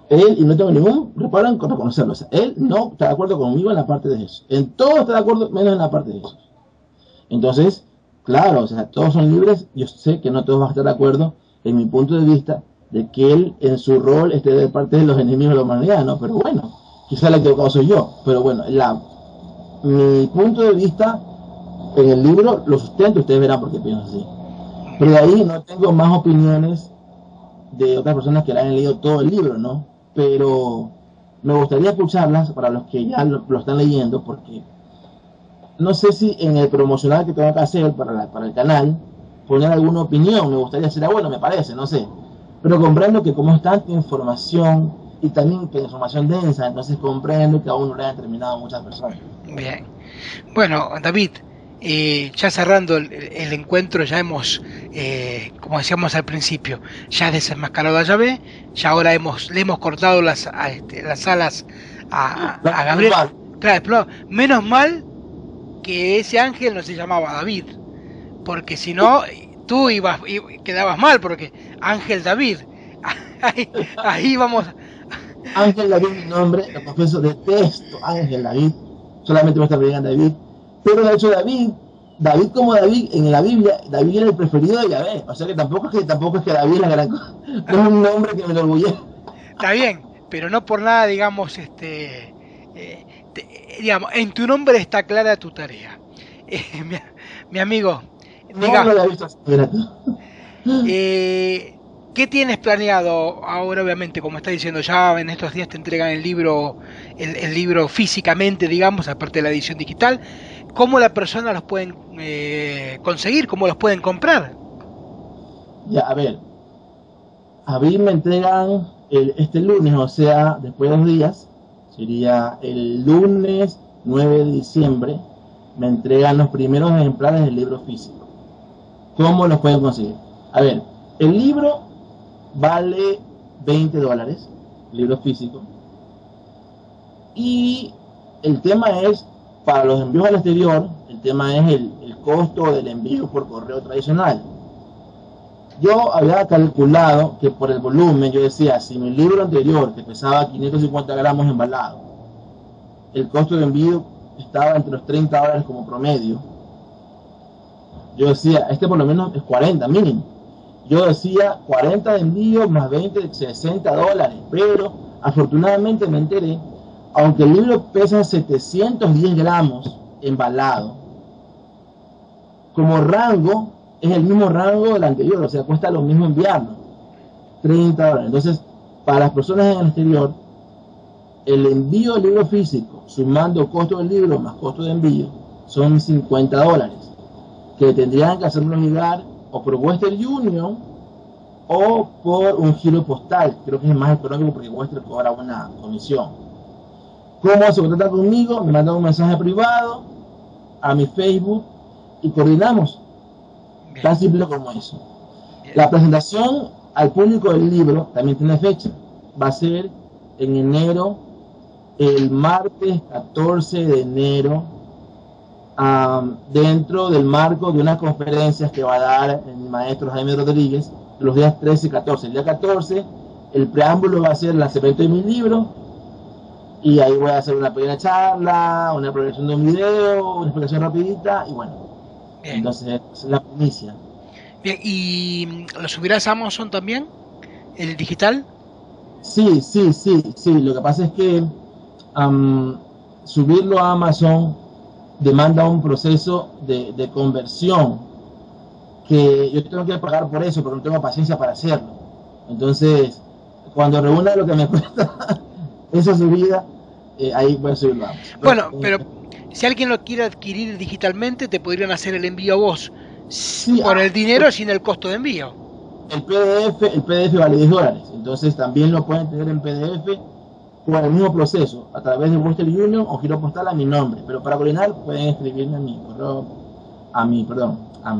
él, y no tengo ningún reparo en reconocerlo, o sea, él no está de acuerdo conmigo en la parte de Jesús. En todo está de acuerdo, menos en la parte de Jesús. Entonces, claro, o sea, todos son libres. Yo sé que no todos van a estar de acuerdo en mi punto de vista de que él en su rol esté de parte de los enemigos de la humanidad, ¿no? Pero bueno, quizá el equivocado soy yo, pero bueno, mi punto de vista en el libro lo sustento, ustedes verán por qué pienso así. Pero de ahí no tengo más opiniones de otras personas que le han leído todo el libro, ¿no? Pero me gustaría escucharlas para los que ya lo están leyendo, porque no sé si en el promocional que tengo que hacer para el canal, poner alguna opinión, me gustaría decir, bueno, me parece, no sé. Pero comprendo que como es tanta información y también que información densa, entonces comprendo que aún no le han terminado muchas personas. Bien. Bueno, David, ya cerrando el encuentro, ya hemos, como decíamos al principio, ya desenmascarado a Yahvé, ya ahora le hemos cortado las alas a Gabriel. Claro, menos mal que ese ángel no se llamaba David, porque si no, tú quedabas mal, porque Ángel David, ahí vamos. Ángel David, mi nombre, lo confieso, detesto Ángel David, solamente me está brillando David, pero de hecho David como David, en la Biblia, David era el preferido de Yahvé, o sea que tampoco es que David es la gran cosa, no es un nombre que me enorgullece. Está bien, pero no por nada, digamos, digamos, en tu nombre está clara tu tarea. Mi amigo, diga, no lo había visto así, ¿qué tienes planeado ahora? Obviamente, como está diciendo, ya en estos días te entregan el libro físicamente, digamos, aparte de la edición digital. ¿Cómo las personas los pueden conseguir? ¿Cómo los pueden comprar? Ya, a mí me entregan este lunes, o sea, después de 2 días, sería el lunes 9 de diciembre, me entregan los primeros ejemplares del libro físico. ¿Cómo los pueden conseguir? A ver, el libro vale $20, el libro físico, y el tema es, para los envíos al exterior, el tema es el costo del envío por correo tradicional. Yo había calculado que por el volumen, yo decía, si mi libro anterior, que pesaba 550 gramos embalado, el costo de envío estaba entre los $30 como promedio, yo decía, por lo menos es 40 mínimo. Yo decía 40 de envío más 20 de $60, pero afortunadamente me enteré, aunque el libro pesa 710 gramos embalado, como rango es el mismo rango del anterior, o sea, cuesta lo mismo enviarlo, $30. Entonces, para las personas en el exterior, el envío del libro físico, sumando costo del libro más costo de envío, son $50, que tendrían que hacerlo llegar o por Western Union o por un giro postal. Creo que es más económico porque Western cobra una comisión. ¿Cómo se contactan conmigo? Me mandan un mensaje privado a mi Facebook y coordinamos. Bien. Tan simple como eso. Bien. La presentación al público del libro también tiene fecha. Va a ser en enero, el martes 14 de enero, dentro del marco de unas conferencias que va a dar mi maestro Jaime Rodríguez los días 13 y 14. El día 14, el preámbulo va a ser el lanzamiento de mi libro, y ahí voy a hacer una pequeña charla, una proyección de un video, una explicación rapidita, y bueno. Bien. Entonces, es la primicia. Bien, ¿y lo subirás a Amazon también? ¿El digital? Sí. Lo que pasa es que subirlo a Amazon demanda un proceso de conversión que yo tengo que pagar por eso, pero no tengo paciencia para hacerlo. Entonces, cuando reúna lo que me cuesta esa subida, ahí voy a subirlo. Bueno, pero si alguien lo quiere adquirir digitalmente, te podrían hacer el envío a vos, sí, por el dinero sin el costo de envío. El PDF vale $10, entonces también lo pueden tener en PDF con el mismo proceso, a través de Western Union o giro postal a mi nombre, pero para coordinar pueden escribirme a mi correo, a mi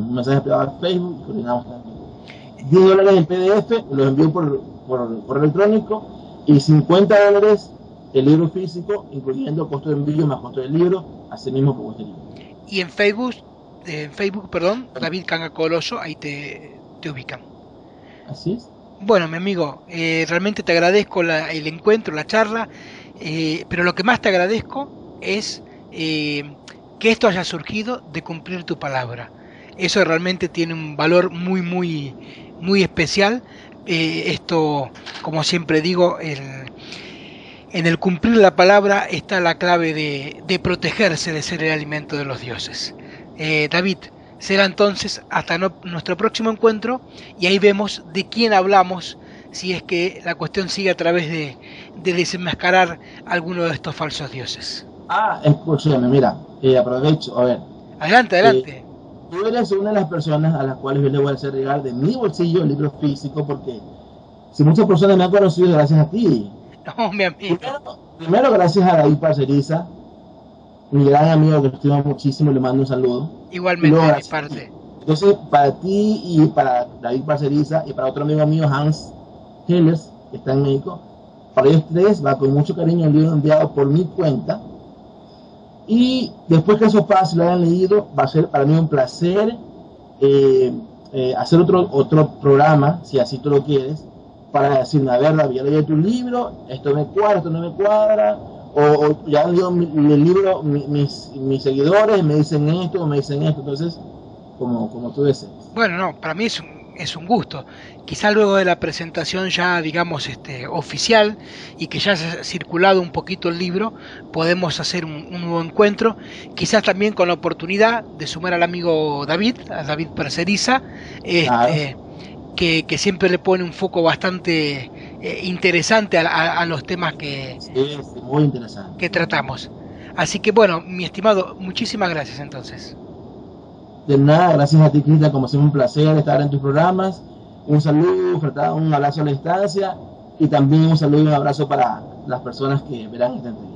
mensaje privado de Facebook y coordinamos también. $10 el PDF, los envío por correo electrónico, y $50 el libro físico, incluyendo costo de envío más costo del libro, así mismo por Western Union. Y en Facebook, David Canga Coloso, ahí te ubican. Así es. Bueno, mi amigo, realmente te agradezco el encuentro, la charla, pero lo que más te agradezco es que esto haya surgido de cumplir tu palabra. Eso realmente tiene un valor muy, muy, muy especial. Esto, como siempre digo, En el cumplir la palabra está la clave de protegerse de ser el alimento de los dioses. David, será entonces hasta nuestro próximo encuentro y ahí vemos de quién hablamos, si es que la cuestión sigue a través de desenmascarar alguno de estos falsos dioses. Escúchame, mira, aprovecho, a ver. Adelante, adelante. Tú eres una de las personas a las cuales yo le voy a hacer llegar de mi bolsillo el libro físico, porque si muchas personas me han conocido gracias a ti. No, mi amigo. Primero gracias a David Parceriza, mi gran amigo que estimo muchísimo, le mando un saludo. Igualmente de mi parte. Entonces, para ti y para David Parceriza y para otro amigo mío, Hans Hellers, que está en México, para ellos tres va con mucho cariño el libro enviado por mi cuenta. Y después que eso pase, lo hayan leído, va a ser para mí un placer hacer otro programa, si así tú lo quieres, para decirme, a ver, David, ya leí tu libro, esto me cuadra, esto no me cuadra, o ya han leído el libro mis seguidores, me dicen esto, entonces, como tú desees. Bueno, no, para mí es un gusto. Quizá luego de la presentación ya, digamos, oficial y que ya ha circulado un poquito el libro, podemos hacer un nuevo encuentro, quizás también con la oportunidad de sumar al amigo David, a David Parceriza, que siempre le pone un foco bastante interesante a los temas muy interesante, que tratamos. Así que bueno, mi estimado, muchísimas gracias entonces. De nada, gracias a ti, Cristian, como siempre un placer estar en tus programas. Un saludo, un abrazo a la distancia y también un saludo y un abrazo para las personas que verán esta entrevista.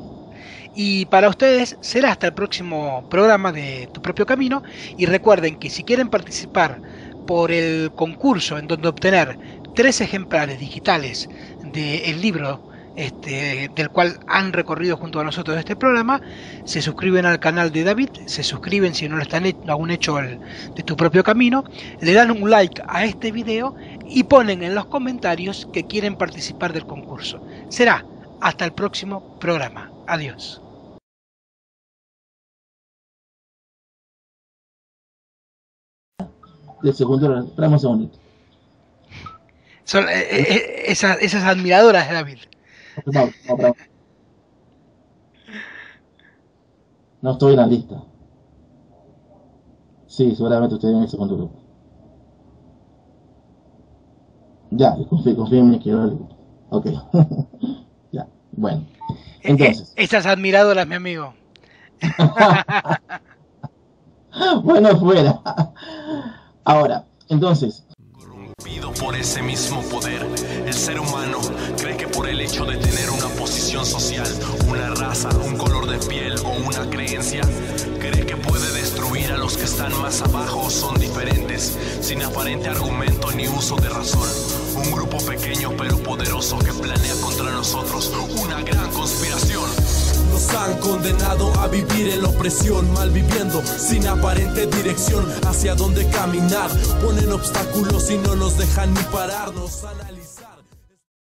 Y para ustedes será hasta el próximo programa de Tu Propio Camino, y recuerden que si quieren participar por el concurso en donde obtener 3 ejemplares digitales del libro del cual han recorrido junto a nosotros este programa, se suscriben al canal de David, se suscriben si no lo están aún hecho de Tu Propio Camino, le dan un like a este video y ponen en los comentarios que quieren participar del concurso. Será hasta el próximo programa. Adiós. El segundo, esperamos un segundito. Son esas admiradoras de David. No estoy en la lista. Sí, seguramente estoy en el segundo grupo. Ya, confirme que ok. Ya, bueno. Entonces. Esas admiradoras, mi amigo. Bueno, fuera. Ahora, entonces. Corrompido por ese mismo poder, el ser humano cree que por el hecho de tener una posición social, una raza, un color de piel o una creencia, cree que puede destruir a los que están más abajo o son diferentes, sin aparente argumento ni uso de razón. Un grupo pequeño pero poderoso que planea contra nosotros una gran conspiración. Nos han condenado a vivir en la opresión, mal viviendo, sin aparente dirección hacia dónde caminar. Ponen obstáculos y no nos dejan ni pararnos.